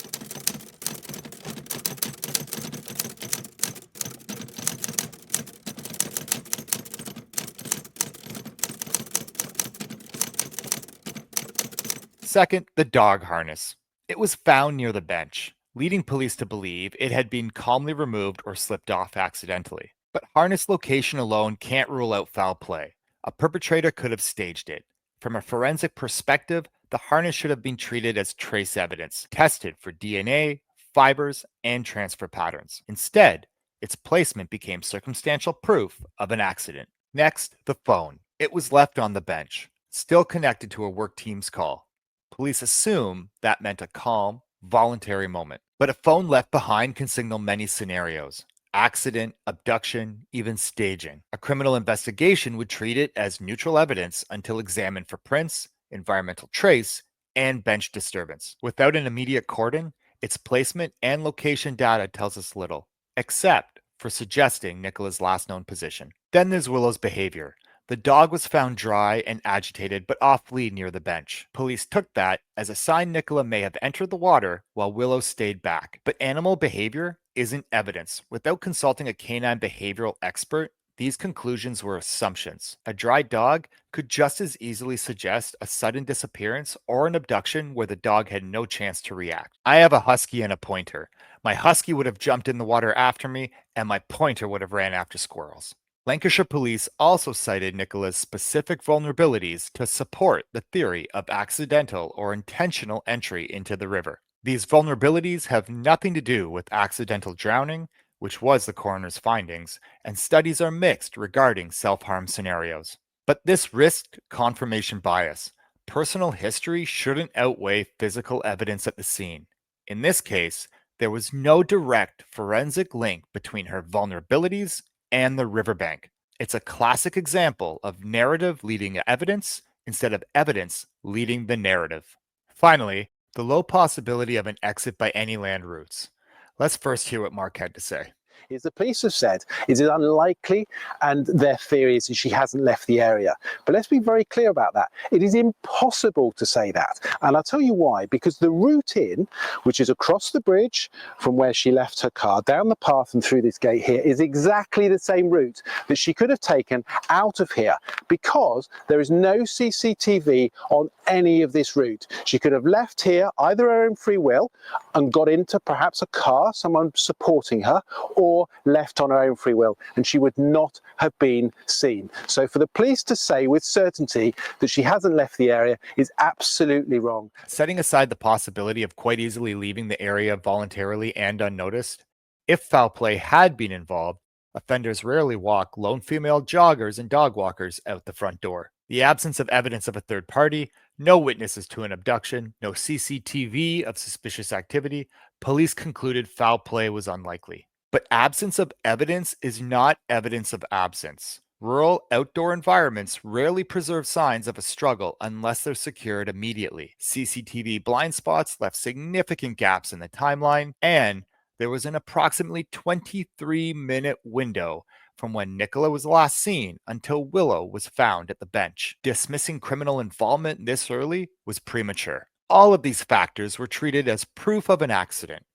Speaker 2: Second, the dog harness. It was found near the bench, leading police to believe it had been calmly removed or slipped off accidentally. But harness location alone can't rule out foul play. A perpetrator could have staged it. From a forensic perspective, the harness should have been treated as trace evidence, tested for DNA, fibers, and transfer patterns. Instead, its placement became circumstantial proof of an accident. Next, the phone. It was left on the bench, still connected to a work team's call. Police assume that meant a calm, voluntary moment. But a phone left behind can signal many scenarios: accident, abduction, even staging. A criminal investigation would treat it as neutral evidence until examined for prints, environmental trace, and bench disturbance. Without an immediate cordon, its placement and location data tells us little, except for suggesting Nicola's last known position. Then there's Willow's behavior. The dog was found dry and agitated, but off lead near the bench. Police took that as a sign Nicola may have entered the water while Willow stayed back. But animal behavior isn't evidence. Without consulting a canine behavioral expert, these conclusions were assumptions. A dry dog could just as easily suggest a sudden disappearance or an abduction where the dog had no chance to react. I have a husky and a pointer. My husky would have jumped in the water after me, and my pointer would have ran after squirrels. Lancashire police also cited Nicola's specific vulnerabilities to support the theory of accidental or intentional entry into the river. These vulnerabilities have nothing to do with accidental drowning, which was the coroner's findings, and studies are mixed regarding self-harm scenarios. But this risked confirmation bias. Personal history shouldn't outweigh physical evidence at the scene. In this case, there was no direct forensic link between her vulnerabilities and the riverbank. It's a classic example of narrative leading evidence instead of evidence leading the narrative. Finally, the low possibility of an exit by any land routes. Let's first hear what Mark had to say.
Speaker 12: Is the police have said it is unlikely, and their theory is that she hasn't left the area. But let's be very clear about that. It is impossible to say that. And I'll tell you why. Because the route in, which is across the bridge from where she left her car, down the path and through this gate here, is exactly the same route that she could have taken out of here, because there is no CCTV on any of this route. She could have left here, either her own free will, and got into perhaps a car, someone supporting her, or left on her own free will, and she would not have been seen. So for the police to say with certainty that she hasn't left the area is absolutely wrong.
Speaker 2: Setting aside the possibility of quite easily leaving the area voluntarily and unnoticed, if foul play had been involved, offenders rarely walk lone female joggers and dog walkers out the front door. The absence of evidence of a third party No witnesses to an abduction, no CCTV of suspicious activity. Police concluded foul play was unlikely. But absence of evidence is not evidence of absence. Rural outdoor environments rarely preserve signs of a struggle unless they're secured immediately. CCTV blind spots left significant gaps in the timeline, and there was an approximately 23-minute window from when Nicola was last seen until Willow was found at the bench. Dismissing criminal involvement this early was premature. All of these factors were treated as proof of an accident,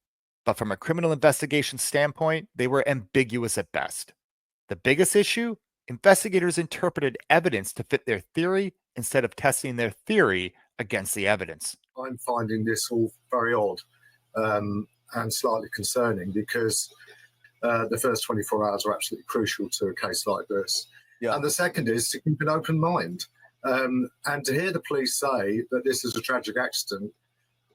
Speaker 2: but from a criminal investigation standpoint, they were ambiguous at best. The biggest issue? Investigators interpreted evidence to fit their theory instead of testing their theory against the evidence.
Speaker 13: I'm finding this all very odd and slightly concerning because the first 24 hours are absolutely crucial to a case like this. Yeah. And the second is to keep an open mind. And to hear the police say that this is a tragic accident,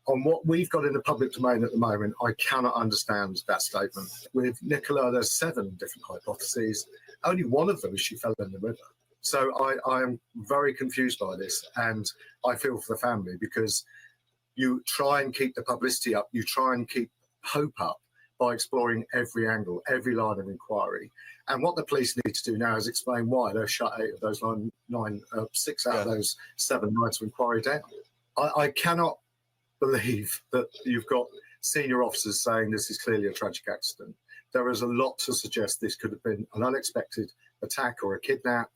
Speaker 13: on what we've got in the public domain at the moment, I cannot understand that statement. With Nicola, there's 7 different hypotheses. Only one of them is she fell in the river. So I am very confused by this, and I feel for the family because you try and keep the publicity up, you try and keep hope up by exploring every angle, every line of inquiry. And what the police need to do now is explain why they've shut 8 of those 6 out of those 7 nights of inquiry down. I cannot believe that you've got senior officers saying this is clearly a tragic accident. There is a lot to suggest this could have been an unexpected attack or a kidnap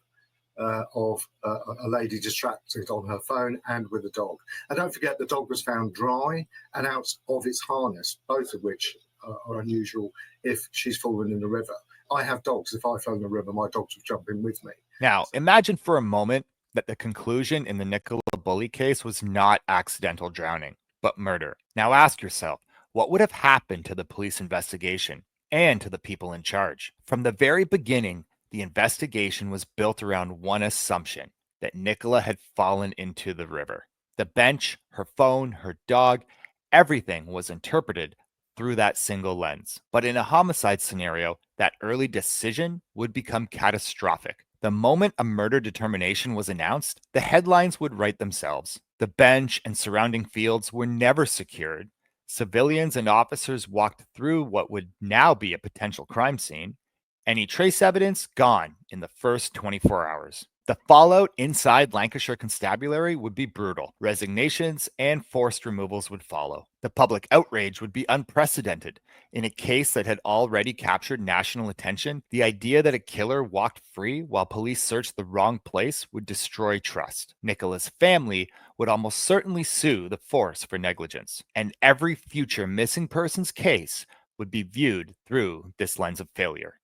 Speaker 13: of a lady distracted on her phone and with a dog. And don't forget, the dog was found dry and out of its harness, both of which are unusual if she's fallen in the river. I have dogs. If I fell in the river, my dogs would jump in with me.
Speaker 2: Now, imagine for a moment that the conclusion in the Nicola Bulley case was not accidental drowning, but murder. Now ask yourself, what would have happened to the police investigation and to the people in charge? From the very beginning, the investigation was built around one assumption, that Nicola had fallen into the river. The bench, her phone, her dog, everything was interpreted through that single lens. But in a homicide scenario, that early decision would become catastrophic. The moment a murder determination was announced, the headlines would write themselves. The bench and surrounding fields were never secured. Civilians and officers walked through what would now be a potential crime scene. Any trace evidence gone in the first 24 hours. The fallout inside Lancashire Constabulary would be brutal. Resignations and forced removals would follow. The public outrage would be unprecedented. In a case that had already captured national attention, the idea that a killer walked free while police searched the wrong place would destroy trust. Nicola's family would almost certainly sue the force for negligence, and every future missing persons case would be viewed through this lens of failure.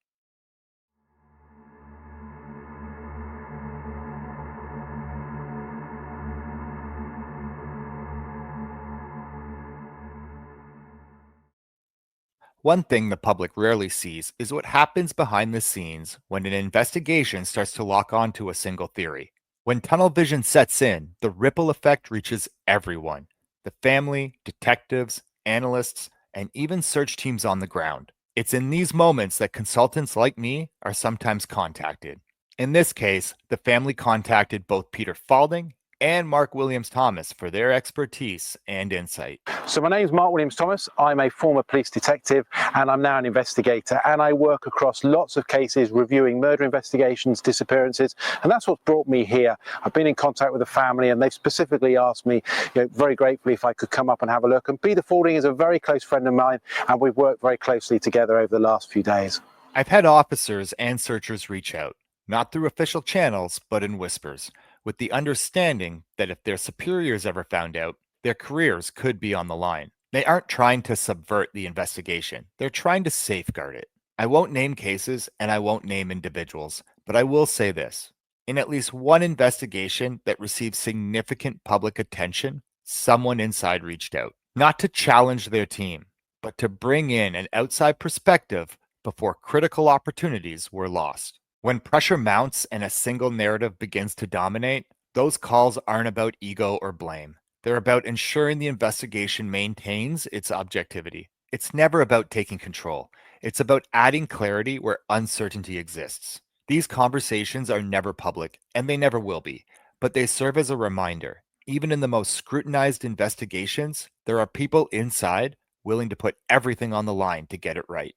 Speaker 2: One thing the public rarely sees is what happens behind the scenes when an investigation starts to lock onto a single theory. When tunnel vision sets in, the ripple effect reaches everyone: the family, detectives, analysts, and even search teams on the ground. It's in these moments that consultants like me are sometimes contacted. In this case, the family contacted both Peter Faulding and Mark Williams-Thomas for their expertise and insight.
Speaker 12: So my name is Mark Williams-Thomas. I'm a former police detective and I'm now an investigator, and I work across lots of cases reviewing murder investigations, disappearances, and that's what's brought me here. I've been in contact with the family and they've specifically asked me, very gratefully, if I could come up and have a look. And Peter Faulding is a very close friend of mine and we've worked very closely together over the last few days.
Speaker 2: I've had officers and searchers reach out, not through official channels, but in whispers, with the understanding that if their superiors ever found out, their careers could be on the line. They aren't trying to subvert the investigation. They're trying to safeguard it. I won't name cases and I won't name individuals, but I will say this. In at least one investigation that received significant public attention, someone inside reached out, not to challenge their team, but to bring in an outside perspective before critical opportunities were lost. When pressure mounts and a single narrative begins to dominate, those calls aren't about ego or blame. They're about ensuring the investigation maintains its objectivity. It's never about taking control. It's about adding clarity where uncertainty exists. These conversations are never public, and they never will be, but they serve as a reminder. Even in the most scrutinized investigations, there are people inside willing to put everything on the line to get it right.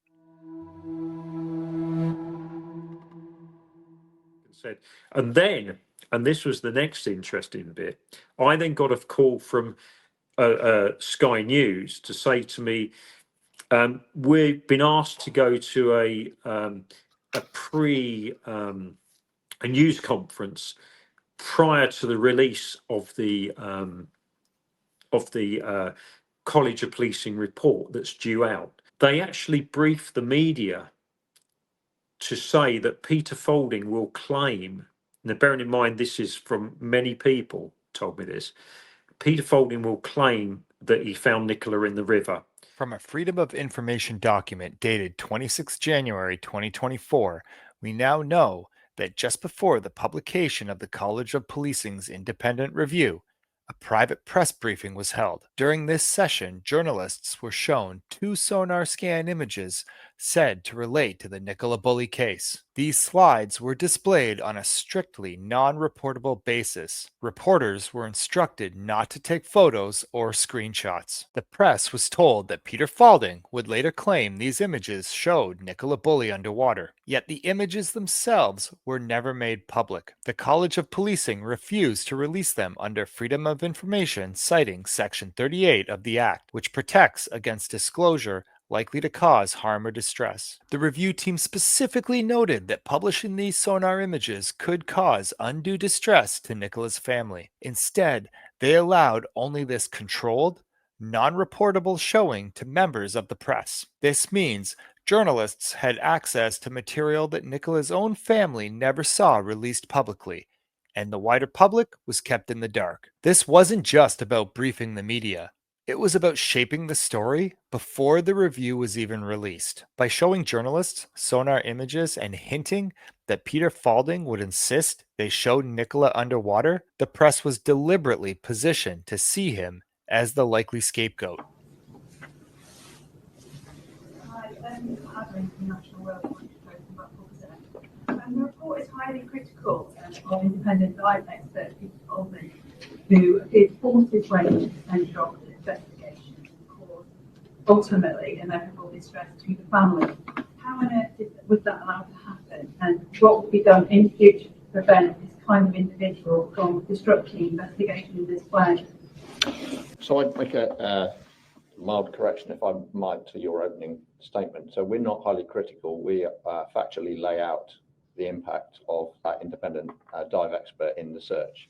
Speaker 4: And then, and this was the next interesting bit, I then got a call from Sky News to say to me, we've been asked to go to a news conference prior to the release of the College of Policing report that's due out. They actually briefed the media to say that Peter Faulding will claim, now bearing in mind this is from many people told me this, Peter Faulding will claim that he found Nicola in the river.
Speaker 2: From a Freedom of Information document dated 26 January 2024, we now know that just before the publication of the College of Policing's independent review, a private press briefing was held. During this session, journalists were shown 2 sonar scan images said to relate to the Nicola Bulley case. These slides were displayed on a strictly non-reportable basis. Reporters were instructed not to take photos or screenshots. The press was told that Peter Faulding would later claim these images showed Nicola Bulley underwater. Yet the images themselves were never made public. The College of Policing refused to release them under Freedom of Information, citing Section 38 of the Act, which protects against disclosure likely to cause harm or distress. The review team specifically noted that publishing these sonar images could cause undue distress to Nicola's family. Instead, they allowed only this controlled, non-reportable showing to members of the press. This means journalists had access to material that Nicola's own family never saw released publicly, and the wider public was kept in the dark. This wasn't just about briefing the media. It was about shaping the story before the review was even released. By showing journalists sonar images and hinting that Peter Faulding would insist they showed Nicola underwater, the press was deliberately positioned to see him as the likely scapegoat.
Speaker 14: Hi, Adrian from National World the report is highly critical of independent dive expert Peter Faulding, who appears forced his way into the centre of the investigation and caused ultimately inevitable distress to the family. How on earth was that allowed to happen, and what will be done in future to prevent this kind of individual from disrupting the investigation in this way?
Speaker 7: So I'd make a mild correction, if I might, to your opening statement. So we're not highly critical. We factually lay out the impact of that independent dive expert in the search.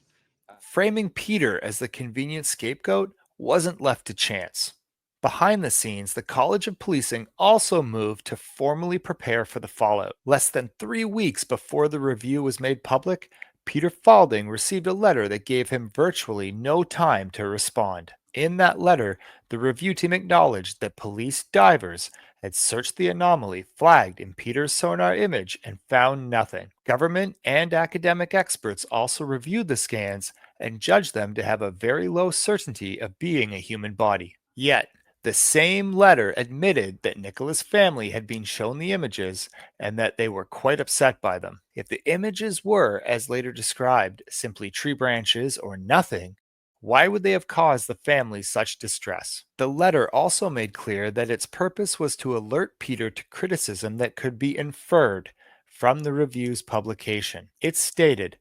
Speaker 2: Framing Peter as the convenient scapegoat wasn't left to chance. Behind the scenes, the College of Policing also moved to formally prepare for the fallout. Less than 3 weeks before the review was made public, Peter Faulding received a letter that gave him virtually no time to respond. In that letter, the review team acknowledged that police divers had searched the anomaly flagged in Peter's sonar image and found nothing. Government and academic experts also reviewed the scans and judged them to have a very low certainty of being a human body. Yet, the same letter admitted that Nicola's family had been shown the images and that they were quite upset by them. If the images were, as later described, simply tree branches or nothing, why would they have caused the family such distress? The letter also made clear that its purpose was to alert Peter to criticism that could be inferred from the review's publication. It stated,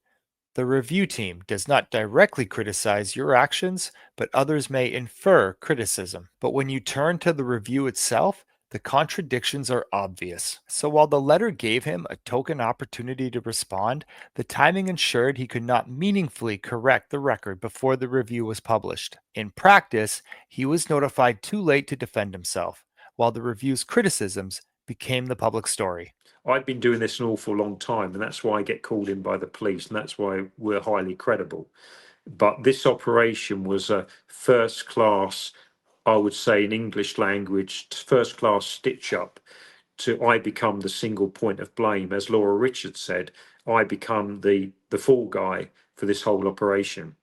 Speaker 2: "The review team does not directly criticize your actions, but others may infer criticism." But when you turn to the review itself, the contradictions are obvious. So while the letter gave him a token opportunity to respond, the timing ensured he could not meaningfully correct the record before the review was published. In practice, he was notified too late to defend himself, while the review's criticisms became the public story.
Speaker 4: I've been doing this an awful long time, and that's why I get called in by the police, and that's why we're highly credible. But this operation was a first class, I would say in English language, first class stitch up to I become the single point of blame. As Laura Richards said, I become the fall guy for this whole operation.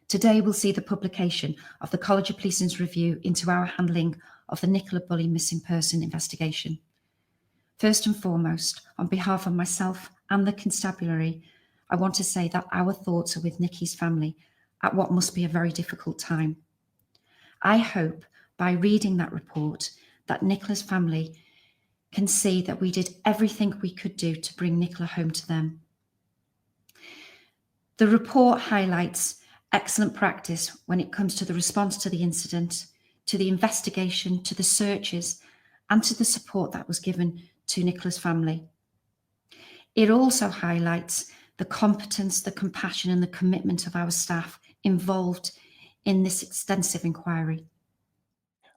Speaker 15: Today we'll see the publication of the College of Policing's review into our handling of the Nicola Bulley missing person investigation. First and foremost, on behalf of myself and the constabulary, I want to say that our thoughts are with Nicky's family at what must be a very difficult time. I hope by reading that report that Nicola's family can see that we did everything we could do to bring Nicola home to them. The report highlights excellent practice when it comes to the response to the incident, to the investigation, to the searches, and to the support that was given to Nicola's family. It also highlights the competence, the compassion, and the commitment of our staff involved in this extensive inquiry.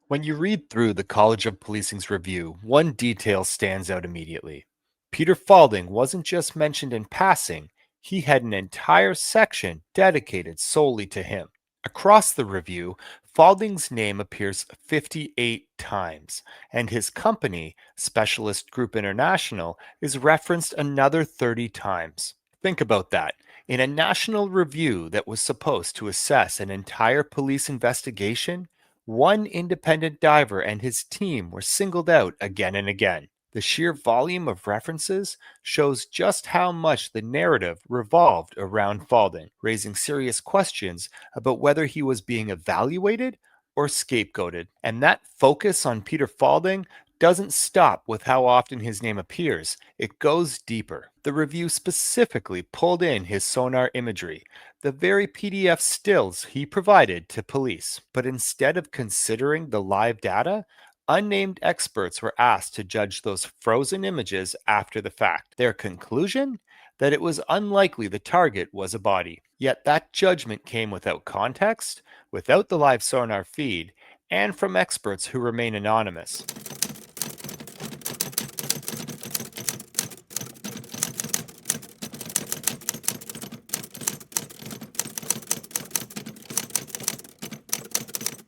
Speaker 2: When you read through the College of Policing's review, one detail stands out immediately. Peter Faulding wasn't just mentioned in passing, he had an entire section dedicated solely to him. Across the review, Faulding's name appears 58 times, and his company, Specialist Group International, is referenced another 30 times. Think about that. In a national review that was supposed to assess an entire police investigation, one independent diver and his team were singled out again and again. The sheer volume of references shows just how much the narrative revolved around Faulding, raising serious questions about whether he was being evaluated or scapegoated. And that focus on Peter Faulding doesn't stop with how often his name appears. It goes deeper. The review specifically pulled in his sonar imagery, the very PDF stills he provided to police. But instead of considering the live data, unnamed experts were asked to judge those frozen images after the fact. Their conclusion? That it was unlikely the target was a body. Yet that judgment came without context, without the live sonar feed, and from experts who remain anonymous.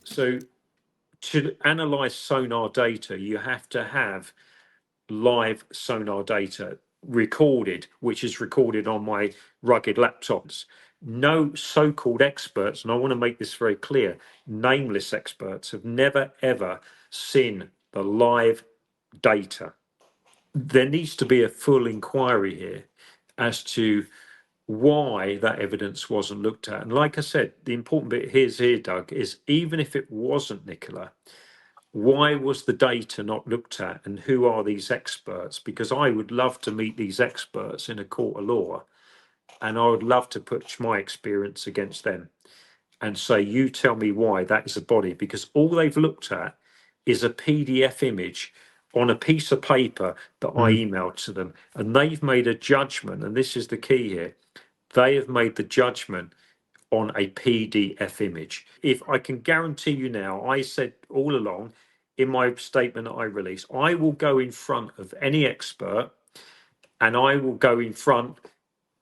Speaker 4: So to analyze sonar data, you have to have live sonar data recorded, which is recorded on my rugged laptops. No so-called experts, and I want to make this very clear, nameless experts have never ever seen the live data. There needs to be a full inquiry here as to why that evidence wasn't looked at. And like I said, the important bit here, Doug, is even if it wasn't Nicola, why was the data not looked at, and who are these experts? Because I would love to meet these experts in a court of law, and I would love to put my experience against them and say, you tell me why that is a body, because all they've looked at is a PDF image on a piece of paper that I emailed to them, and they've made a judgment, and this is the key here. They have made the judgment on a PDF image. If I can guarantee you now, I said all along in my statement that I released, I will go in front of any expert and I will go in front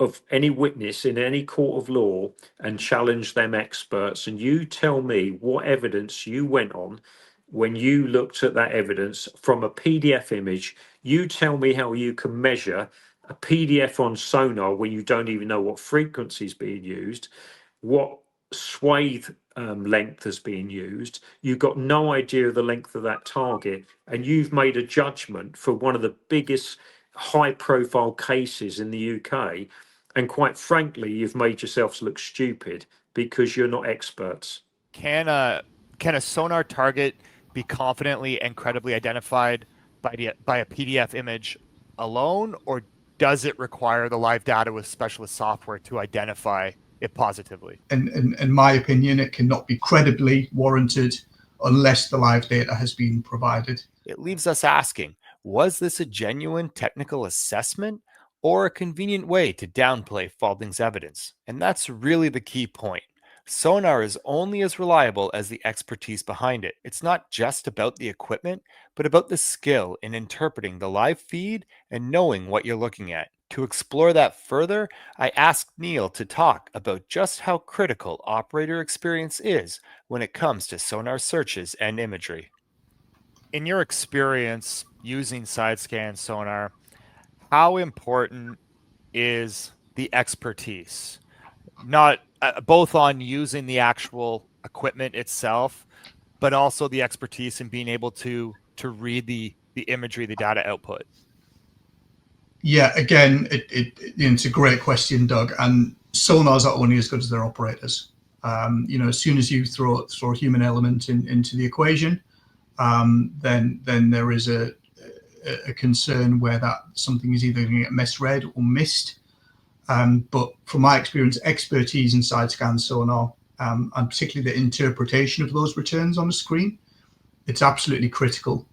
Speaker 4: of any witness in any court of law and challenge them experts. And you tell me what evidence you went on when you looked at that evidence from a PDF image. You tell me how you can measure a PDF on sonar when you don't even know what frequency is being used, what swathe length has been used. You've got no idea of the length of that target, and you've made a judgment for one of the biggest high-profile cases in the UK. And quite frankly, you've made yourselves look stupid because you're not experts.
Speaker 2: Can a sonar target be confidently and credibly identified by a PDF image alone, or does it require the live data with specialist software to identify it positively?
Speaker 8: In my opinion, it cannot be credibly warranted unless the live data has been provided.
Speaker 2: It leaves us asking, was this a genuine technical assessment or a convenient way to downplay Faulding's evidence? And that's really the key point. Sonar is only as reliable as the expertise behind it. It's not just about the equipment, but about the skill in interpreting the live feed and knowing what you're looking at. To explore that further, I asked Neil to talk about just how critical operator experience is when it comes to sonar searches and imagery. In your experience using side scan sonar, how important is the expertise? Not both on using the actual equipment itself, but also the expertise in being able to read the imagery, the data output.
Speaker 8: Yeah, again, it's a great question, Doug. And sonars are only as good as their operators. As soon as you throw a human element into the equation, then there is a concern where that something is either going to get misread or missed. But from my experience, expertise in side scan sonar, and particularly the interpretation of those returns on the screen, it's absolutely critical,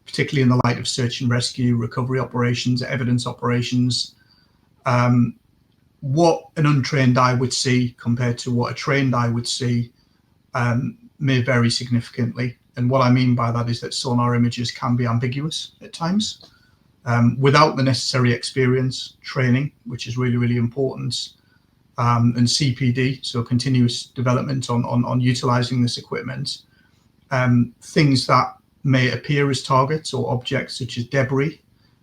Speaker 8: particularly in the light of search and rescue, recovery operations, evidence operations. What an untrained eye would see compared to what a trained eye would see may vary significantly. And what I mean by that is that sonar images can be ambiguous at times. Without the necessary experience, training, which is really, really important, and CPD, so continuous development on utilizing this equipment, things that may appear as targets or objects such as debris,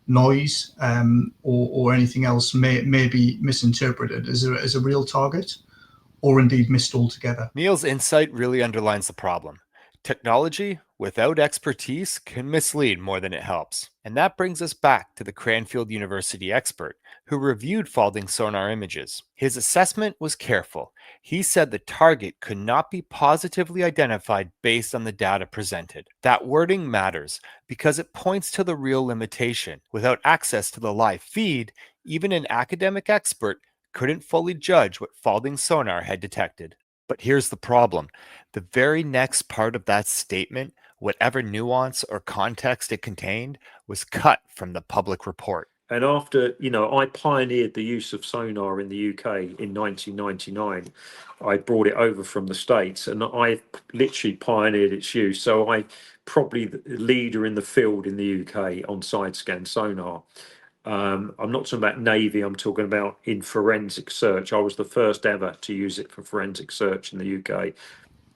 Speaker 8: noise, or anything else may be misinterpreted as a real target, or indeed missed altogether.
Speaker 2: Neil's insight really underlines the problem. Technology without expertise can mislead more than it helps. And that brings us back to the Cranfield University expert who reviewed Faulding sonar images. His assessment was careful. He said the target could not be positively identified based on the data presented. That wording matters because it points to the real limitation. Without access to the live feed, even an academic expert couldn't fully judge what Faulding sonar had detected. But here's the problem. The very next part of that statement, whatever nuance or context it contained, was cut from the public report.
Speaker 4: And after, I pioneered the use of sonar in the UK in 1999. I brought it over from the States and I literally pioneered its use. So I probably the leader in the field in the UK on side scan sonar. I'm not talking about Navy, I'm talking about in forensic search. I was the first ever to use it for forensic search in the UK.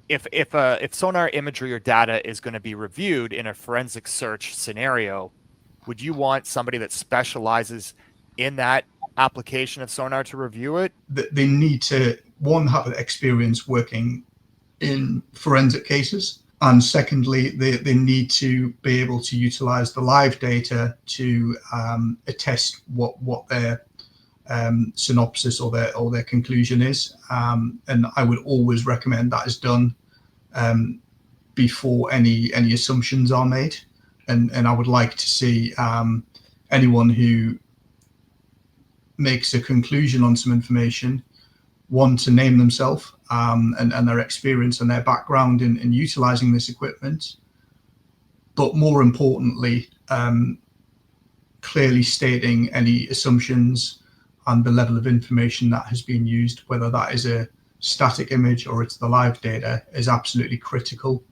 Speaker 2: If sonar imagery or data is going to be reviewed in a forensic search scenario, would you want somebody that specializes in that application of sonar to review it?
Speaker 8: They need to, one, have experience working in forensic cases, and secondly, they need to be able to utilize the live data to attest what their synopsis or their conclusion is. And I would always recommend that is done before any assumptions are made. And I would like to see anyone who makes a conclusion on some information, one, to name themselves and their experience and their background in utilizing this equipment, but more importantly, clearly stating any assumptions and the level of information that has been used, whether that is a static image or it's the live data, is absolutely critical,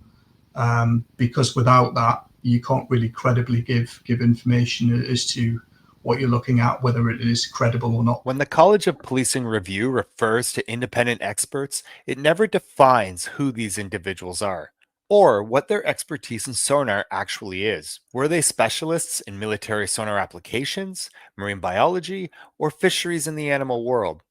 Speaker 8: because without that, you can't really credibly give information as to what you're looking at, whether it is credible or not.
Speaker 2: When the College of Policing Review refers to independent experts, it never defines who these individuals are or what their expertise in sonar actually is. Were they specialists in military sonar applications, marine biology, or fisheries in the animal world?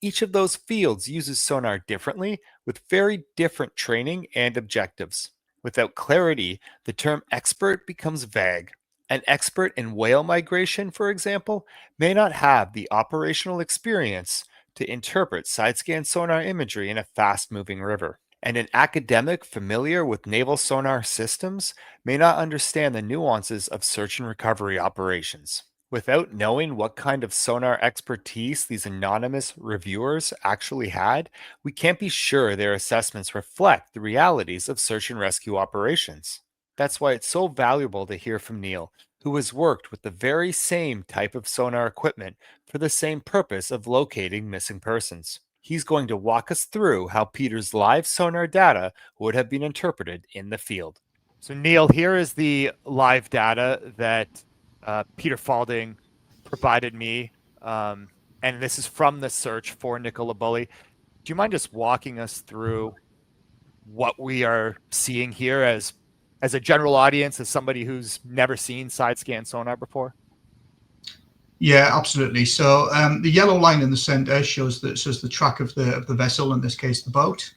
Speaker 2: Each of those fields uses sonar differently with very different training and objectives. Without clarity, the term expert becomes vague. An expert in whale migration, for example, may not have the operational experience to interpret side-scan sonar imagery in a fast-moving river. And an academic familiar with naval sonar systems may not understand the nuances of search and recovery operations. Without knowing what kind of sonar expertise these anonymous reviewers actually had, we can't be sure their assessments reflect the realities of search and rescue operations. That's why it's so valuable to hear from Neil, who has worked with the very same type of sonar equipment for the same purpose of locating missing persons. He's going to walk us through how Peter's live sonar data would have been interpreted in the field. So Neil, here is the live data that Peter Faulding provided me, and this is from the search for Nicola Bulley. Do you mind just walking us through what we are seeing here as a general audience, as somebody who's never seen side scan sonar before?
Speaker 8: Yeah, absolutely. So the yellow line in the center shows the track of the vessel, in this case the boat.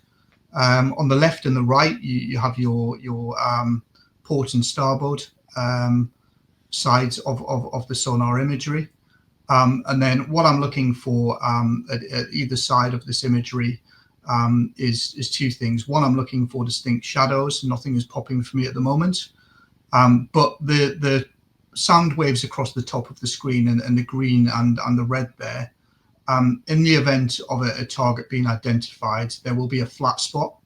Speaker 8: On the left and the right, you have your port and starboard sides of the sonar imagery. And then what I'm looking for at either side of this imagery is two things. One, I'm looking for distinct shadows. Nothing is popping for me at the moment. But the sound waves across the top of the screen and the green and the red there, in the event of a target being identified, there will be a flat spot.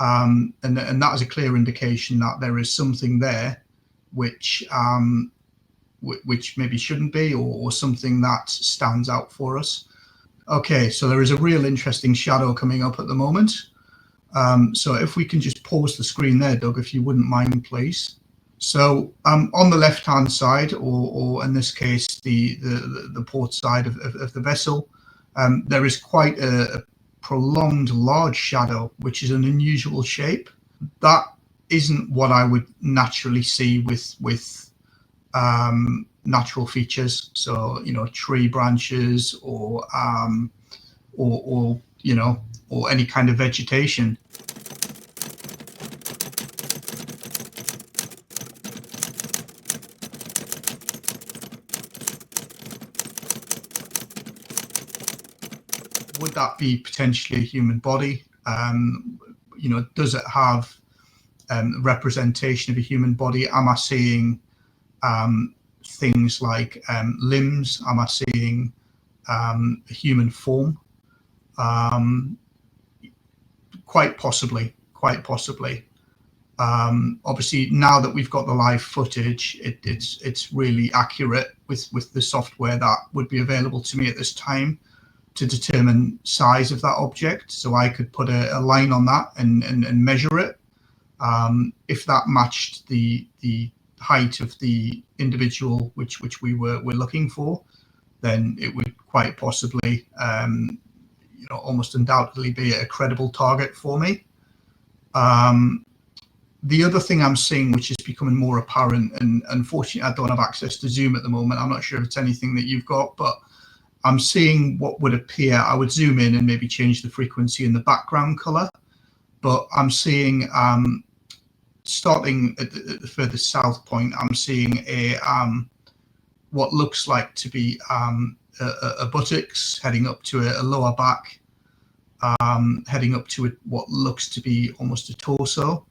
Speaker 8: And that is a clear indication that there is something there which maybe shouldn't be, or something that stands out for us. Okay, so there is a real interesting shadow coming up at the moment. So if we can just pause the screen there, Doug, if you wouldn't mind, please. So on the left-hand side, or in this case, the port side of the vessel, there is quite a prolonged large shadow, which is an unusual shape. That isn't what I would naturally see with natural features. So, you know, tree branches or you know, or any kind of vegetation. Would that be potentially a human body? You know, does it have representation of a human body? Am I seeing things like limbs? Am I seeing a human form? Quite possibly, quite possibly. Obviously, now that we've got the live footage, it's really accurate with the software that would be available to me at this time to determine size of that object. So I could put a line on that and measure it. If that matched the height of the individual which we were looking for, then it would quite possibly, you know, almost undoubtedly be a credible target for me. The other thing I'm seeing, which is becoming more apparent, and unfortunately I don't have access to Zoom at the moment, I'm not sure if it's anything that you've got, but I'm seeing what would appear, I would zoom in and maybe change the frequency in the background color, but I'm seeing, starting at the furthest south point, I'm seeing a what looks like to be a buttocks heading up to a lower back, heading up to what looks to be almost a torso.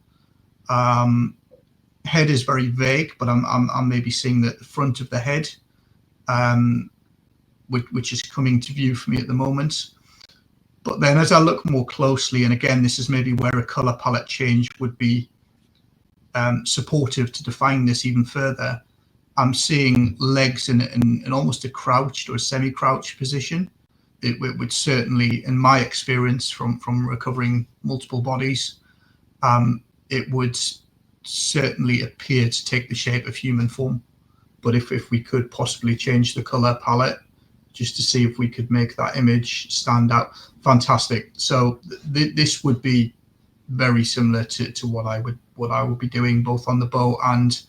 Speaker 8: Head is very vague, but I'm maybe seeing the front of the head, which is coming to view for me at the moment. But then as I look more closely, and again, this is maybe where a color palette change would be supportive to define this even further, I'm seeing legs in almost a crouched or a semi-crouched position. It would certainly, in my experience from recovering multiple bodies, it would certainly appear to take the shape of human form. But if we could possibly change the color palette just to see if we could make that image stand out, fantastic. So this would be very similar to what I would be doing both on the boat and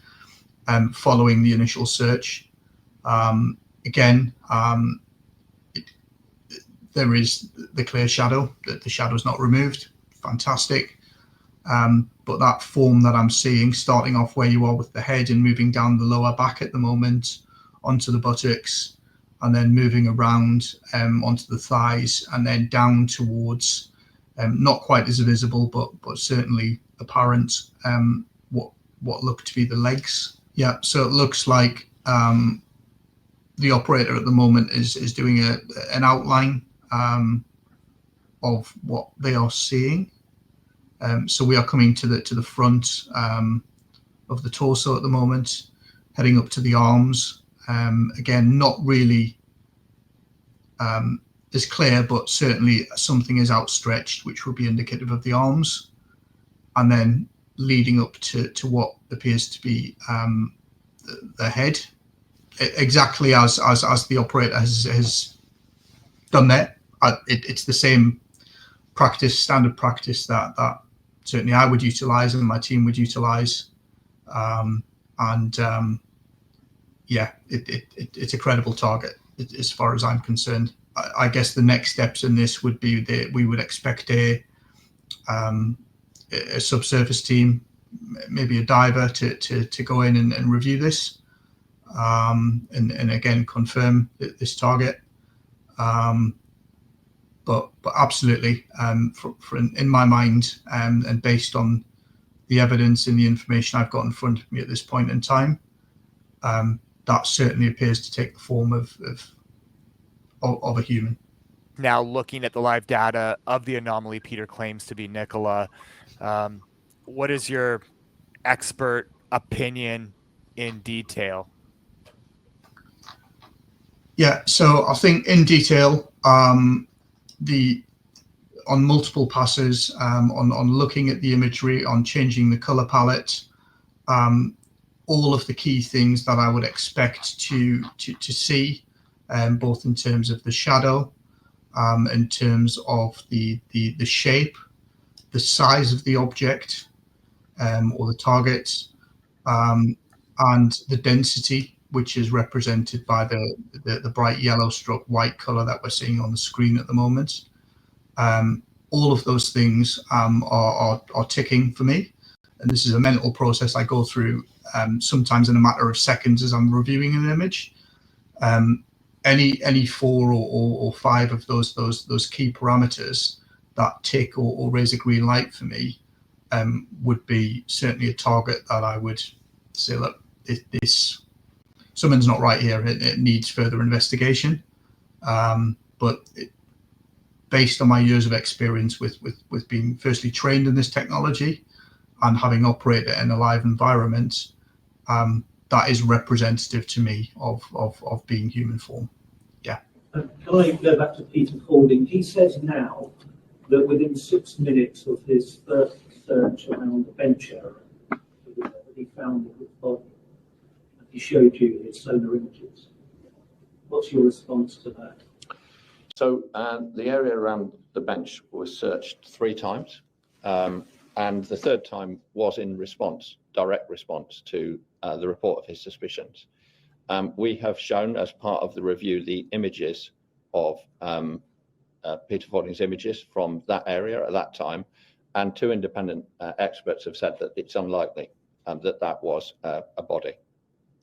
Speaker 8: following the initial search. Again, there is the clear shadow, that the shadow is not removed, fantastic. But that form that I'm seeing, starting off where you are with the head and moving down the lower back at the moment onto the buttocks, and then moving around onto the thighs, and then down towards, not quite as visible, but certainly apparent, what look to be the legs. Yeah, so it looks like the operator at the moment is doing an outline of what they are seeing. So we are coming to the front of the torso at the moment, heading up to the arms. Again, not really as clear, but certainly something is outstretched, which would be indicative of the arms, and then leading up to what appears to be the head, exactly as the operator has done there. It's the same practice, standard practice that certainly I would utilize and my team would utilize. Yeah, it's a credible target as far as I'm concerned. I guess the next steps in this would be that we would expect a subsurface team, maybe a diver, to go in and review this, and again confirm this target. But but absolutely, in my mind, and based on the evidence and the information I've got in front of me at this point in time, that certainly appears to take the form of a human.
Speaker 2: Now, looking at the live data of the anomaly Peter claims to be Nicola, what is your expert opinion in detail?
Speaker 8: Yeah, so I think in detail, on multiple passes, on looking at the imagery, on changing the color palette, all of the key things that I would expect to see, both in terms of the shadow, in terms of the shape, the size of the object, or the target, and the density, which is represented by the bright yellow stroke white color that we're seeing on the screen at the moment. All of those things are ticking for me, and this is a mental process I go through sometimes in a matter of seconds as I'm reviewing an image. Any 4 or 5 of those key parameters that tick or raise a green light for me would be certainly a target that I would say, look, this something's not right here. It needs further investigation. But based on my years of experience with being firstly trained in this technology and having operated in a live environment, that is representative to me of being human form. Yeah.
Speaker 16: Can I go back to Peter Faulding? He says now that within 6 minutes of his first search around the bench area, that he found it with body. He showed you his sonar images. What's your response to that?
Speaker 7: So the area around the bench was searched 3 times, and the 3rd time was in response, direct response to the report of his suspicions. We have shown as part of the review the images of Peter Faulding's images from that area at that time, and 2 independent experts have said that it's unlikely that was a body.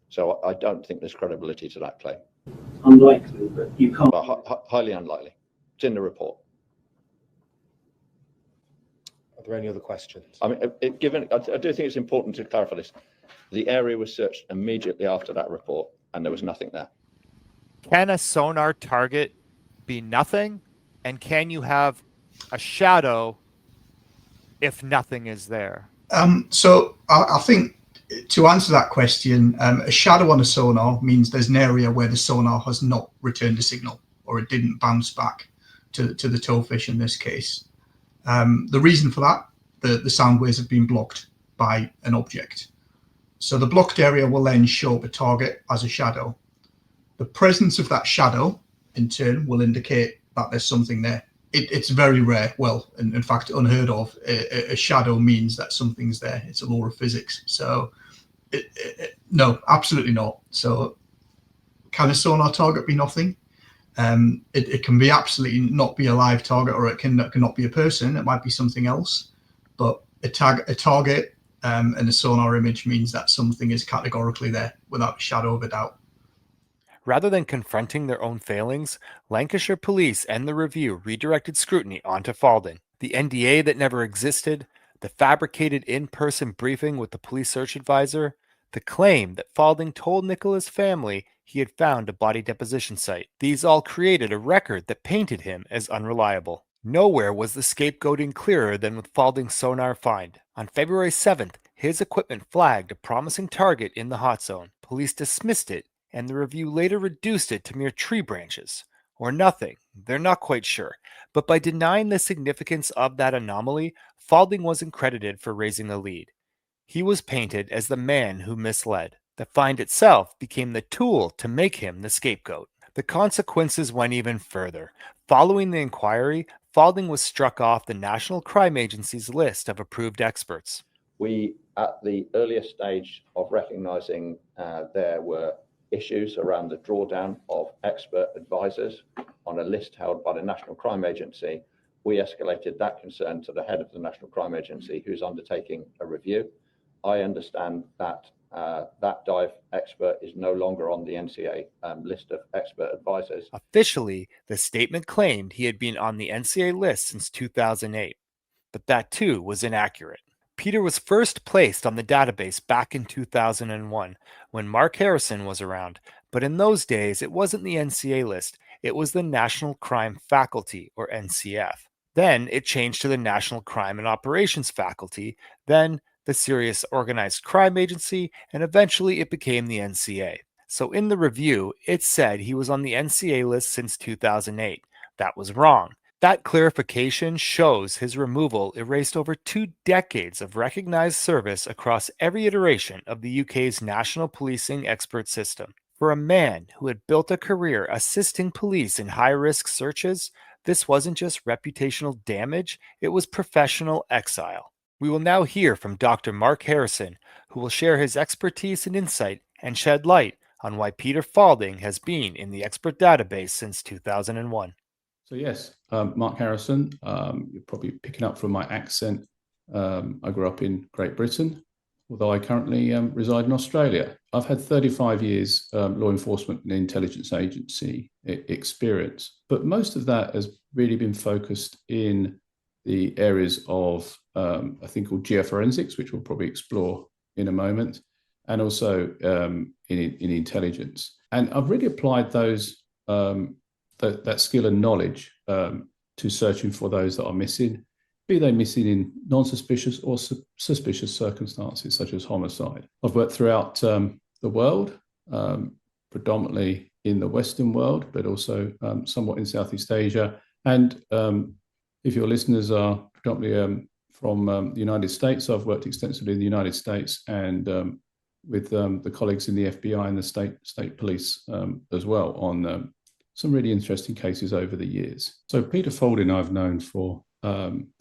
Speaker 7: So I don't think there's credibility to that claim.
Speaker 16: Unlikely, but you can't.
Speaker 7: Highly unlikely. It's in the report.
Speaker 17: Are there any other questions?
Speaker 7: I mean, I do think it's important to clarify this. The area was searched immediately after that report, and there was nothing there.
Speaker 2: Can a sonar target be nothing? And can you have a shadow if nothing is there?
Speaker 8: So I think to answer that question, a shadow on a sonar means there's an area where the sonar has not returned a signal, or it didn't bounce back to the towfish in this case. The reason for that, the sound waves have been blocked by an object. So the blocked area will then show up a target as a shadow. The presence of that shadow, in turn, will indicate that there's something there. It's very rare, well, in fact, unheard of. A shadow means that something's there. It's a law of physics. So, no, absolutely not. So, can a sonar target be nothing? It can be absolutely not be a live target, or it cannot be a person. It might be something else. But a target and a sonar image means that something is categorically there without a shadow of a doubt.
Speaker 2: Rather than confronting their own failings, Lancashire Police and the review redirected scrutiny onto Faulding. The NDA that never existed, the fabricated in-person briefing with the police search advisor, the claim that Faulding told Nicola's family he had found a body deposition site. These all created a record that painted him as unreliable. Nowhere was the scapegoating clearer than with Faulding's sonar find. On February 7th, his equipment flagged a promising target in the hot zone. Police dismissed it, and the review later reduced it to mere tree branches, or nothing. They're not quite sure. But by denying the significance of that anomaly, Faulding wasn't credited for raising the lead. He was painted as the man who misled. The find itself became the tool to make him the scapegoat. The consequences went even further. Following the inquiry, Faulding was struck off the National Crime Agency's list of approved experts.
Speaker 7: We, at the earliest stage of recognising there were issues around the drawdown of expert advisors on a list held by the National Crime Agency, we escalated that concern to the head of the National Crime Agency, who's undertaking a review. I understand that that dive expert is no longer on the NCA list of expert advisors.
Speaker 2: Officially, the statement claimed he had been on the NCA list since 2008, but that too was inaccurate. Peter was first placed on the database back in 2001 when Mark Harrison was around, but in those days it wasn't the NCA list, it was the National Crime Faculty, or NCF. Then it changed to the National Crime and Operations Faculty, then the Serious Organized Crime Agency, and eventually it became the NCA. So in the review, it said he was on the NCA list since 2008. That was wrong. That clarification shows his removal erased over 2 decades of recognized service across every iteration of the UK's national policing expert system. For a man who had built a career assisting police in high-risk searches, this wasn't just reputational damage, it was professional exile. We will now hear from Dr. Mark Harrison, who will share his expertise and insight and shed light on why Peter Faulding has been in the expert database since 2001.
Speaker 18: So yes, Mark Harrison, you're probably picking up from my accent. I grew up in Great Britain, although I currently reside in Australia. I've had 35 years law enforcement and intelligence agency experience, but most of that has really been focused in the areas of a thing called geoforensics, which we'll probably explore in a moment, and also in intelligence. And I've really applied those that skill and knowledge to searching for those that are missing, be they missing in non-suspicious or suspicious circumstances, such as homicide. I've worked throughout the world, predominantly in the Western world, but also somewhat in Southeast Asia. And if your listeners are predominantly from the United States, I've worked extensively in the United States and with the colleagues in the FBI and the state police as well on some really interesting cases over the years. So Peter Faulding I've known for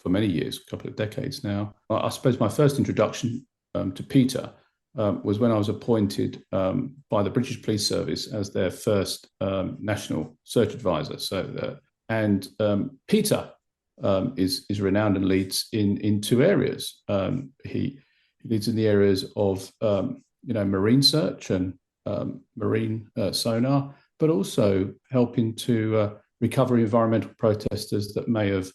Speaker 18: many years, a couple of decades now. I suppose my first introduction to Peter was when I was appointed by the British Police Service as their first national search advisor. So Peter is renowned and leads in 2 areas. He leads in the areas of marine search and marine sonar, but also helping to recover environmental protesters that may have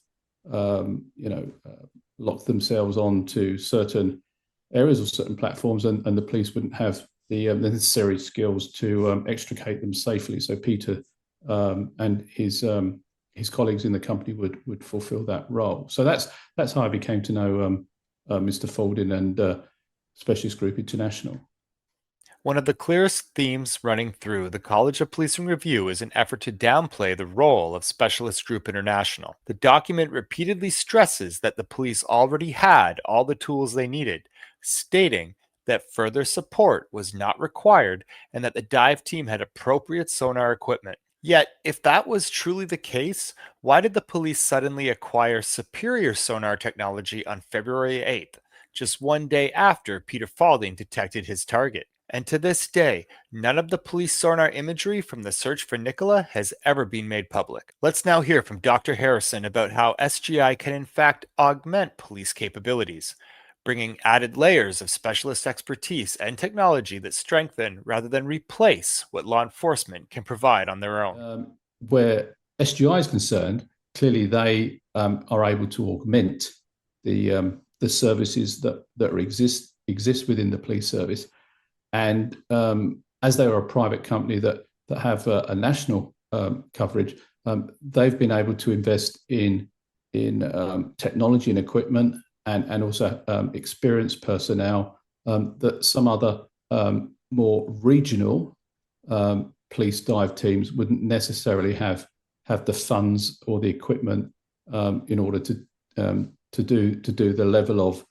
Speaker 18: locked themselves onto certain areas or certain platforms, and the police wouldn't have the necessary skills to extricate them safely. So Peter and his colleagues in the company would fulfill that role. So that's how I became to know Mr. Faulding and Specialist Group International.
Speaker 2: One of the clearest themes running through the College of Policing Review is an effort to downplay the role of Specialist Group International. The document repeatedly stresses that the police already had all the tools they needed, stating that further support was not required and that the dive team had appropriate sonar equipment. Yet, if that was truly the case, why did the police suddenly acquire superior sonar technology on February 8th, just one day after Peter Faulding detected his target? And to this day, none of the police sonar imagery from the search for Nicola has ever been made public. Let's now hear from Dr. Harrison about how SGI can in fact augment police capabilities, bringing added layers of specialist expertise and technology that strengthen rather than replace what law enforcement can provide on their own.
Speaker 18: Where SGI is concerned, clearly they are able to augment the services that exist within the police service. And as they are a private company that have a national coverage, they've been able to invest in technology and equipment and also experienced personnel that some other more regional police dive teams wouldn't necessarily have the funds or the equipment in order to do the level of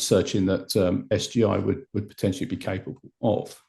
Speaker 18: searching that SGI would potentially be capable of.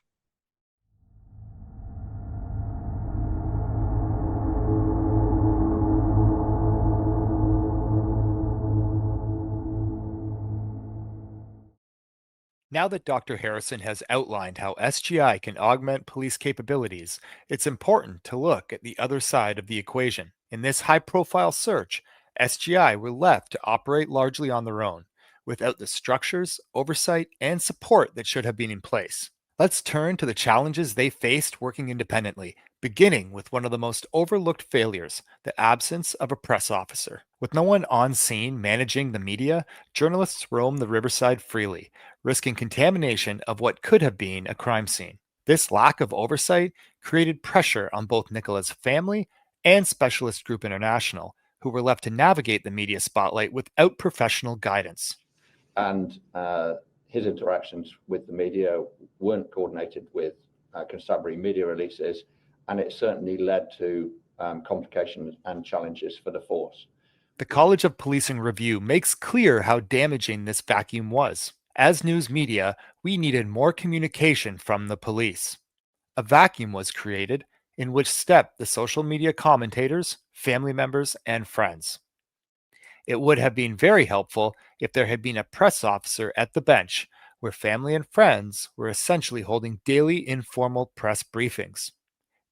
Speaker 2: Now that Dr. Harrison has outlined how SGI can augment police capabilities, it's important to look at the other side of the equation. In this high-profile search, SGI were left to operate largely on their own, without the structures, oversight, and support that should have been in place. Let's turn to the challenges they faced working independently, beginning with one of the most overlooked failures, the absence of a press officer. With no one on scene managing the media, journalists roamed the riverside freely, risking contamination of what could have been a crime scene. This lack of oversight created pressure on both Nicola's family and Specialist Group International, who were left to navigate the media spotlight without professional guidance.
Speaker 7: And his interactions with the media weren't coordinated with constabulary media releases, and it certainly led to complications and challenges for the force.
Speaker 2: The College of Policing review makes clear how damaging this vacuum was. As news media, we needed more communication from the police. A vacuum was created, in which stepped the social media commentators, family members, and friends. It would have been very helpful if there had been a press officer at the bench, where family and friends were essentially holding daily informal press briefings.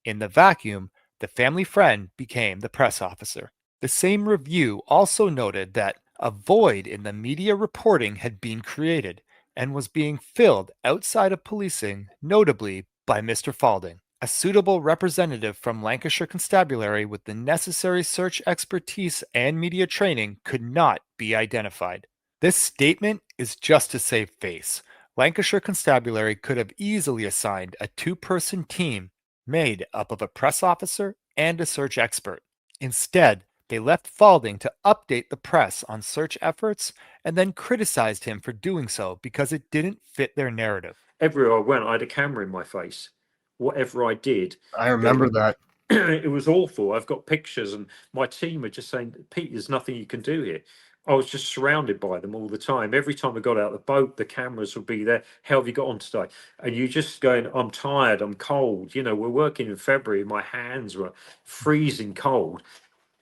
Speaker 2: In the vacuum, the family friend became the press officer. The same review also noted that a void in the media reporting had been created and was being filled outside of policing, notably by Mr. Faulding. A suitable representative from Lancashire Constabulary with the necessary search expertise and media training could not be identified. This statement is just to save face. Lancashire Constabulary could have easily assigned a two-person team made up of a press officer and a search expert. Instead, they left Faulding to update the press on search efforts and then criticized him for doing so because it didn't fit their narrative.
Speaker 4: Everywhere I went, I had a camera in my face. Whatever I did.
Speaker 19: I remember that.
Speaker 4: It was awful. I've got pictures, and my team are just saying, Pete, there's nothing you can do here. I was just surrounded by them all the time. Every time I got out of the boat, the cameras would be there. How have you got on today? And you just going, I'm tired, I'm cold. You know, we're working in February. My hands were freezing cold.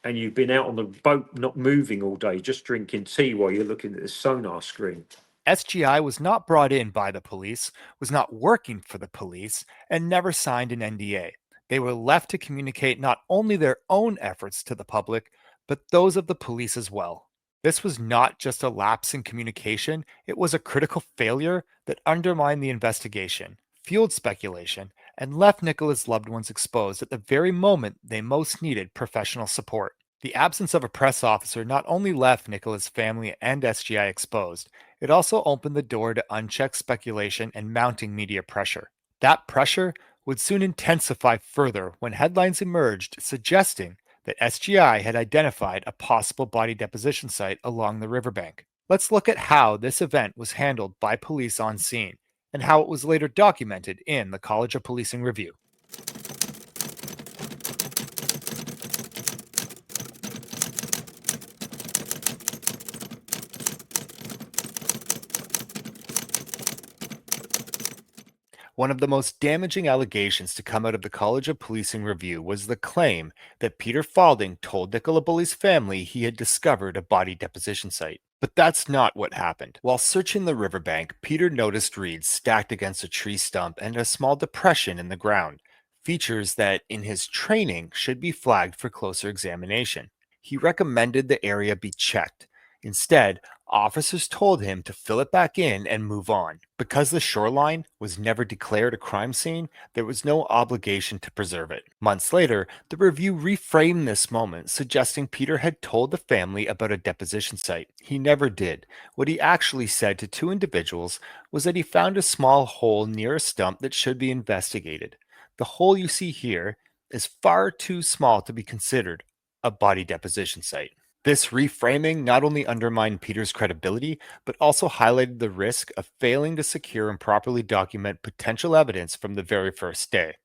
Speaker 4: And you've been out on the boat, not moving all day, just drinking tea while you're looking at the sonar screen.
Speaker 2: SGI was not brought in by the police, was not working for the police, and never signed an NDA. They were left to communicate not only their own efforts to the public, but those of the police as well. This was not just a lapse in communication, it was a critical failure that undermined the investigation, fueled speculation, and left Nicola's loved ones exposed at the very moment they most needed professional support. The absence of a press officer not only left Nicola's family and SGI exposed, it also opened the door to unchecked speculation and mounting media pressure. That pressure would soon intensify further when headlines emerged suggesting that SGI had identified a possible body deposition site along the riverbank. Let's look at how this event was handled by police on scene and how it was later documented in the College of Policing review. One of the most damaging allegations to come out of the College of Policing review was the claim that Peter Faulding told Nicola Bulley's family he had discovered a body deposition site. But that's not what happened. While searching the riverbank, Peter noticed reeds stacked against a tree stump and a small depression in the ground, features that, in his training, should be flagged for closer examination. He recommended the area be checked. Instead, officers told him to fill it back in and move on. Because the shoreline was never declared a crime scene, there was no obligation to preserve it. Months later, the review reframed this moment, suggesting Peter had told the family about a deposition site. He never did. What he actually said to two individuals was that he found a small hole near a stump that should be investigated. The hole you see here is far too small to be considered a body deposition site. This reframing not only undermined Peter's credibility, but also highlighted the risk of failing to secure and properly document potential evidence from the very first day.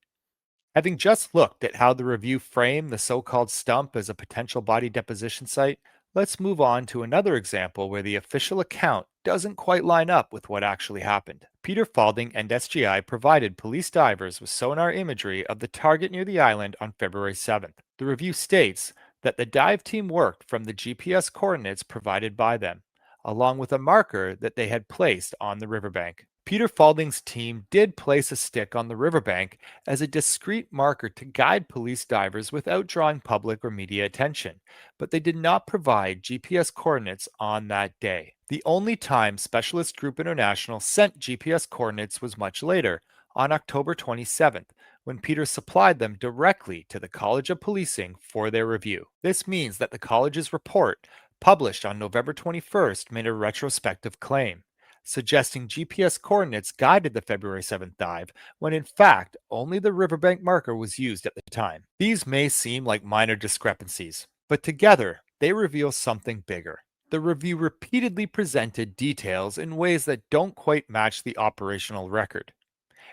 Speaker 2: Having just looked at how the review framed the so-called stump as a potential body deposition site, let's move on to another example where the official account doesn't quite line up with what actually happened. Peter Faulding and SGI provided police divers with sonar imagery of the target near the island on February 7th. The review states that the dive team worked from the GPS coordinates provided by them, along with a marker that they had placed on the riverbank. Peter Faulding's team did place a stick on the riverbank as a discreet marker to guide police divers without drawing public or media attention, but they did not provide GPS coordinates on that day. The only time Specialist Group International sent GPS coordinates was much later, on October 27th, when Peter supplied them directly to the College of Policing for their review. This means that the college's report, published on November 21st, made a retrospective claim, suggesting GPS coordinates guided the February 7th dive, when in fact only the riverbank marker was used at the time. These may seem like minor discrepancies, but together they reveal something bigger. The review repeatedly presented details in ways that don't quite match the operational record.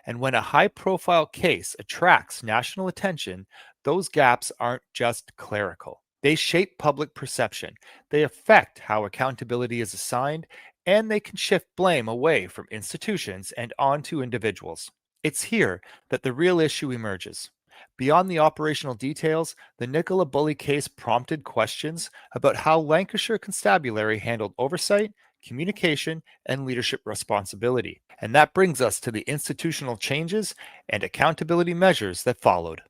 Speaker 2: And when a high-profile case attracts national attention, those gaps aren't just clerical. They shape public perception, they affect how accountability is assigned, and they can shift blame away from institutions and onto individuals. It's here that the real issue emerges. Beyond the operational details, the Nicola Bulley case prompted questions about how Lancashire Constabulary handled oversight, communication, and leadership responsibility. And that brings us to the institutional changes and accountability measures that followed.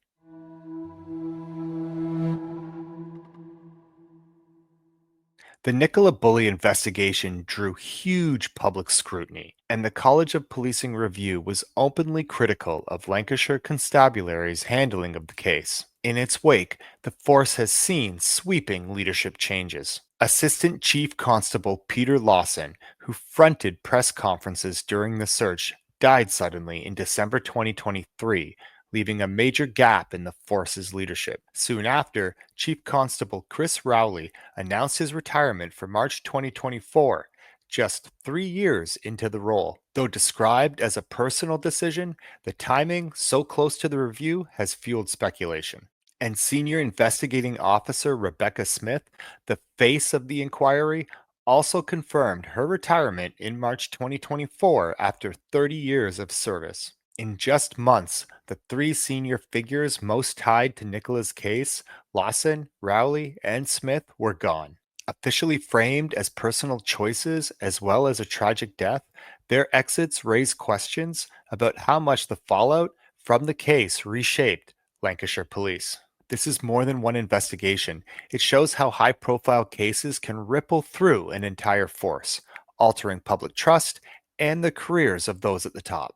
Speaker 2: The Nicola Bulley investigation drew huge public scrutiny, and the College of Policing review was openly critical of Lancashire Constabulary's handling of the case. In its wake, the force has seen sweeping leadership changes. Assistant Chief Constable Peter Lawson, who fronted press conferences during the search, died suddenly in December 2023, leaving a major gap in the force's leadership. Soon after, Chief Constable Chris Rowley announced his retirement for March 2024, just 3 years into the role. Though described as a personal decision, the timing so close to the review has fueled speculation. And Senior Investigating Officer Rebecca Smith, the face of the inquiry, also confirmed her retirement in March 2024 after 30 years of service. In just months, the 3 senior figures most tied to Nicola's case, Lawson, Rowley, and Smith, were gone. Officially framed as personal choices as well as a tragic death, their exits raise questions about how much the fallout from the case reshaped Lancashire Police. This is more than one investigation. It shows how high-profile cases can ripple through an entire force, altering public trust and the careers of those at the top.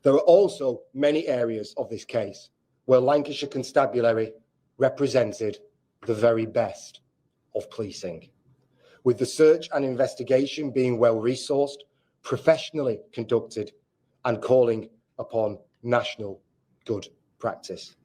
Speaker 19: There are also many areas of this case where Lancashire Constabulary represented the very best of policing, with the search and investigation being well resourced, professionally conducted, and calling upon national good practice.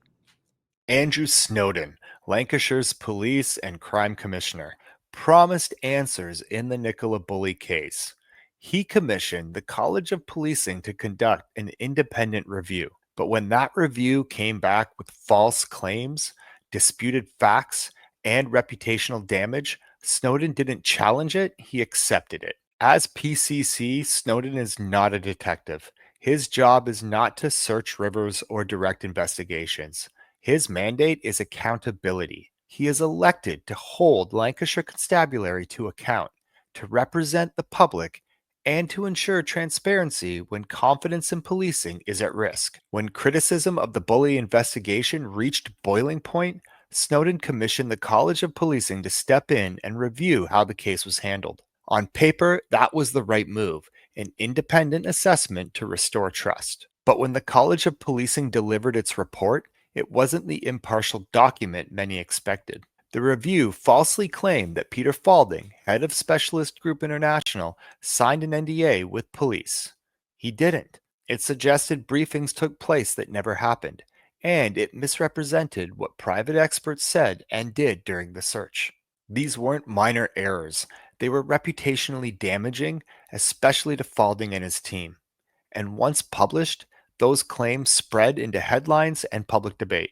Speaker 2: Andrew Snowden, Lancashire's Police and Crime Commissioner, promised answers in the Nicola Bulley case. He commissioned the College of Policing to conduct an independent review. But when that review came back with false claims, disputed facts, and reputational damage, Snowden didn't challenge it, he accepted it. As PCC, Snowden is not a detective. His job is not to search rivers or direct investigations. His mandate is accountability. He is elected to hold Lancashire Constabulary to account, to represent the public, and to ensure transparency when confidence in policing is at risk. When criticism of the Bulley investigation reached boiling point, Snowden commissioned the College of Policing to step in and review how the case was handled. On paper, that was the right move, an independent assessment to restore trust. But when the College of Policing delivered its report, it wasn't the impartial document many expected. The review falsely claimed that Peter Faulding, head of Specialist Group International, signed an NDA with police. He didn't. It suggested briefings took place that never happened, and it misrepresented what private experts said and did during the search. These weren't minor errors. They were reputationally damaging, especially to Faulding and his team. And once published, those claims spread into headlines and public debate.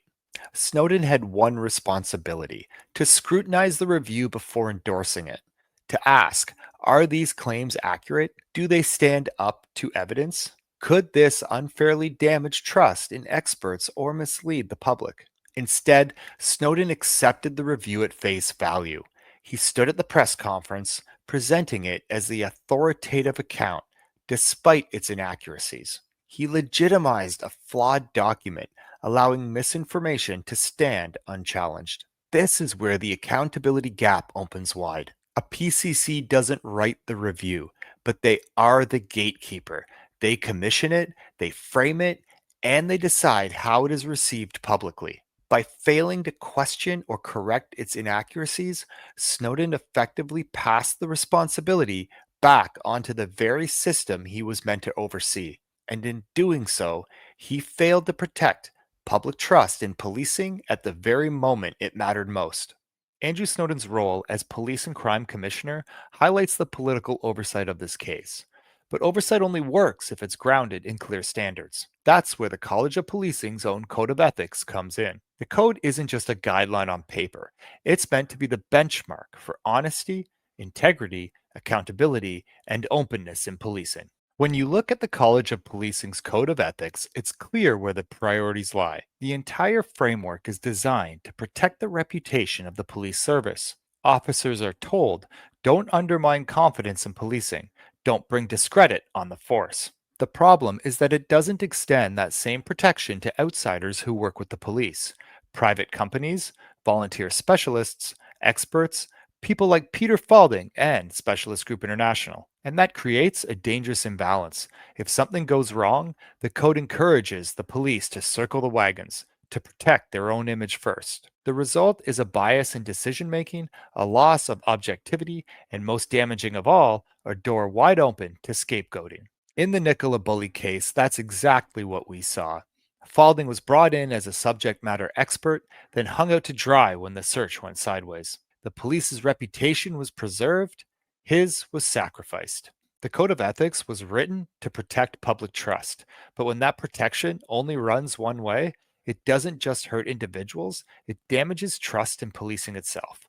Speaker 2: Snowden had one responsibility: to scrutinize the review before endorsing it, to ask, are these claims accurate? Do they stand up to evidence? Could this unfairly damage trust in experts or mislead the public? Instead, Snowden accepted the review at face value. He stood at the press conference, presenting it as the authoritative account, despite its inaccuracies. He legitimized a flawed document, allowing misinformation to stand unchallenged. This is where the accountability gap opens wide. A PCC doesn't write the review, but they are the gatekeeper. They commission it, they frame it, and they decide how it is received publicly. By failing to question or correct its inaccuracies, Snowden effectively passed the responsibility back onto the very system he was meant to oversee. And in doing so, he failed to protect public trust in policing at the very moment it mattered most. Andrew Snowden's role as Police and Crime Commissioner highlights the political oversight of this case. But oversight only works if it's grounded in clear standards. That's where the College of Policing's own Code of Ethics comes in. The code isn't just a guideline on paper, it's meant to be the benchmark for honesty, integrity, accountability, and openness in policing. When you look at the College of Policing's Code of Ethics, it's clear where the priorities lie. The entire framework is designed to protect the reputation of the police service. Officers are told, don't undermine confidence in policing, don't bring discredit on the force. The problem is that it doesn't extend that same protection to outsiders who work with the police. Private companies, volunteer specialists, experts, people like Peter Faulding and Specialist Group International. And that creates a dangerous imbalance. If something goes wrong, the code encourages the police to circle the wagons, to protect their own image first. The result is a bias in decision making, a loss of objectivity, and most damaging of all, a door wide open to scapegoating. In the Nicola Bulley case, that's exactly what we saw. Faulding was brought in as a subject matter expert, then hung out to dry when the search went sideways. The police's reputation was preserved, his was sacrificed. The Code of Ethics was written to protect public trust, but when that protection only runs one way, it doesn't just hurt individuals, it damages trust in policing itself.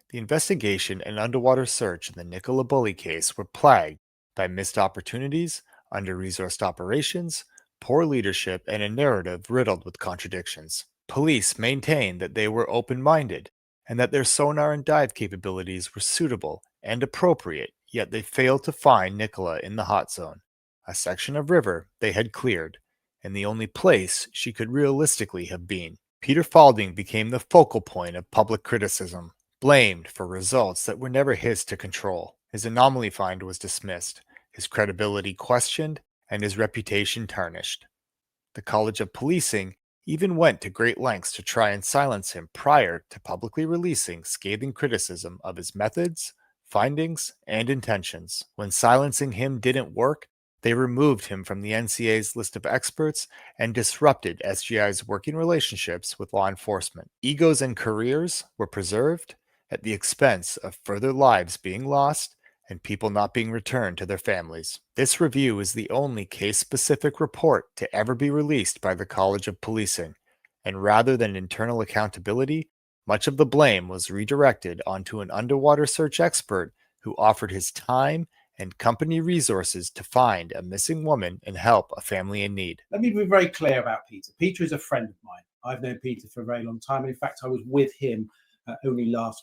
Speaker 2: The investigation and underwater search in the Nicola Bulley case were plagued by missed opportunities, under-resourced operations, poor leadership, and a narrative riddled with contradictions. Police maintained that they were open-minded and that their sonar and dive capabilities were suitable and appropriate, yet they failed to find Nicola in the hot zone, a section of river they had cleared, and the only place she could realistically have been. Peter Faulding became the focal point of public criticism, blamed for results that were never his to control. His anomaly find was dismissed, his credibility questioned, and his reputation tarnished. The College of Policing even went to great lengths to try and silence him prior to publicly releasing scathing criticism of his methods, findings, and intentions. When silencing him didn't work, they removed him from the NCA's list of experts and disrupted SGI's working relationships with law enforcement. Egos and careers were preserved at the expense of further lives being lost and people not being returned to their families. This review is the only case-specific report to ever be released by the College of Policing, and rather than internal accountability, much of the blame was redirected onto an underwater search expert who offered his time and company resources to find a missing woman and help a family in need.
Speaker 12: Let me be very clear about Peter. Peter is a friend of mine. I've known Peter for a very long time. In fact, I was with him only last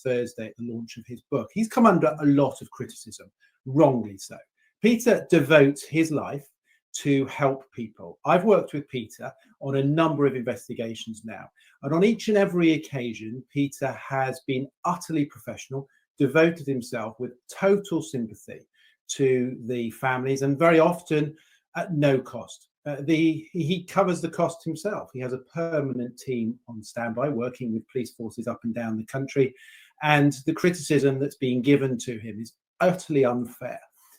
Speaker 12: Thursday, at the launch of his book. He's come under a lot of criticism, wrongly so. Peter devotes his life to help people. I've worked with Peter on a number of investigations now, and on each and every occasion, Peter has been utterly professional, devoted himself with total sympathy to the families, and very often at no cost. He covers the cost himself. He has a permanent team on standby working with police forces up and down the country, and the criticism that's being given to him is utterly unfair.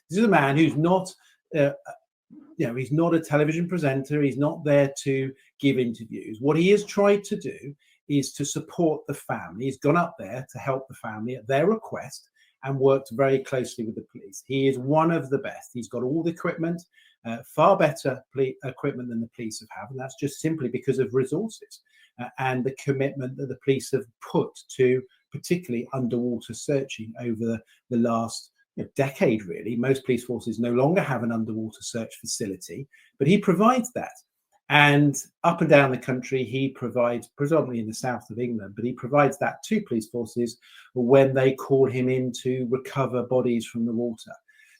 Speaker 12: This is a man who's not he's not a television presenter. He's not there to give interviews. What he has tried to do is to support the family. He's gone up there to help the family at their request and worked very closely with the police. He is one of the best. He's got all the equipment, far better equipment than the police have, and that's just simply because of resources and the commitment that the police have put to particularly underwater searching over the last decade, really. Most police forces no longer have an underwater search facility, but he provides that. And up and down the country, he provides, predominantly in the south of England, but he provides that to police forces when they call him in to recover bodies from the water.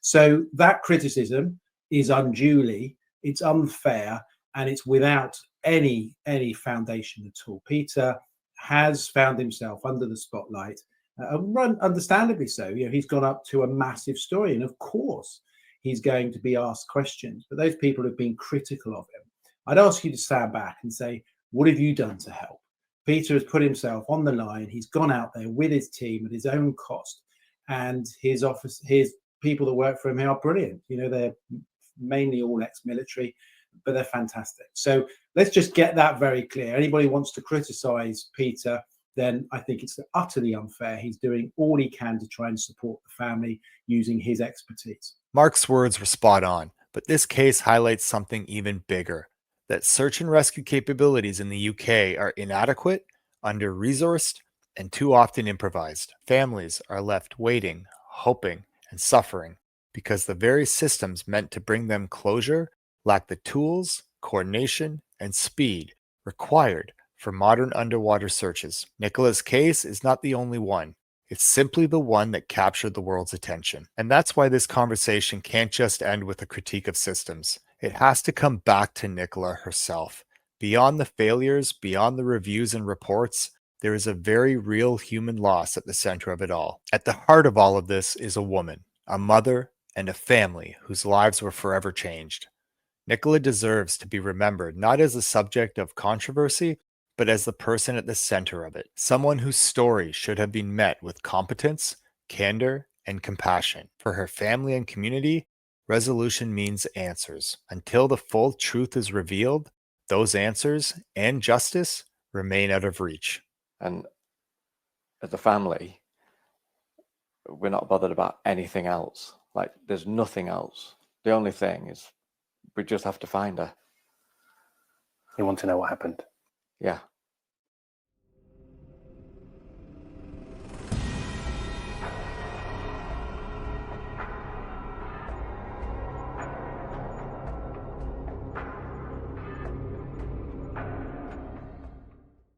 Speaker 12: So that criticism is unduly, it's unfair, and it's without any foundation at all. Peter has found himself under the spotlight
Speaker 20: Understandably so. He's gone up to a massive story, and of course he's going to be asked questions. But those people have been critical of him. I'd ask you to stand back and say, what have you done to help? Peter has put himself on the line. He's gone out there with his team at his own cost, and his people that work for him are brilliant. They're mainly all ex-military, but they're fantastic. So let's just get that very clear. Anybody wants to criticize Peter, then I think it's utterly unfair. He's doing all he can to try and support the family using his expertise.
Speaker 2: Mark's words were spot on, but this case highlights something even bigger, that search and rescue capabilities in the UK are inadequate, under-resourced, and too often improvised. Families are left waiting, hoping, and suffering because the very systems meant to bring them closure lack the tools, coordination, and speed required for modern underwater searches. Nicola's case is not the only one. It's simply the one that captured the world's attention. And that's why this conversation can't just end with a critique of systems. It has to come back to Nicola herself. Beyond the failures, beyond the reviews and reports, there is a very real human loss at the center of it all. At the heart of all of this is a woman, a mother, and a family whose lives were forever changed. Nicola deserves to be remembered not as a subject of controversy, but as the person at the center of it, someone whose story should have been met with competence, candor, and compassion. For her family and community, resolution means answers. Until the full truth is revealed, those answers and justice remain out of reach.
Speaker 21: And as a family, we're not bothered about anything else. Like, there's nothing else. The only thing is we just have to find her.
Speaker 12: You want to know what happened?
Speaker 21: Yeah.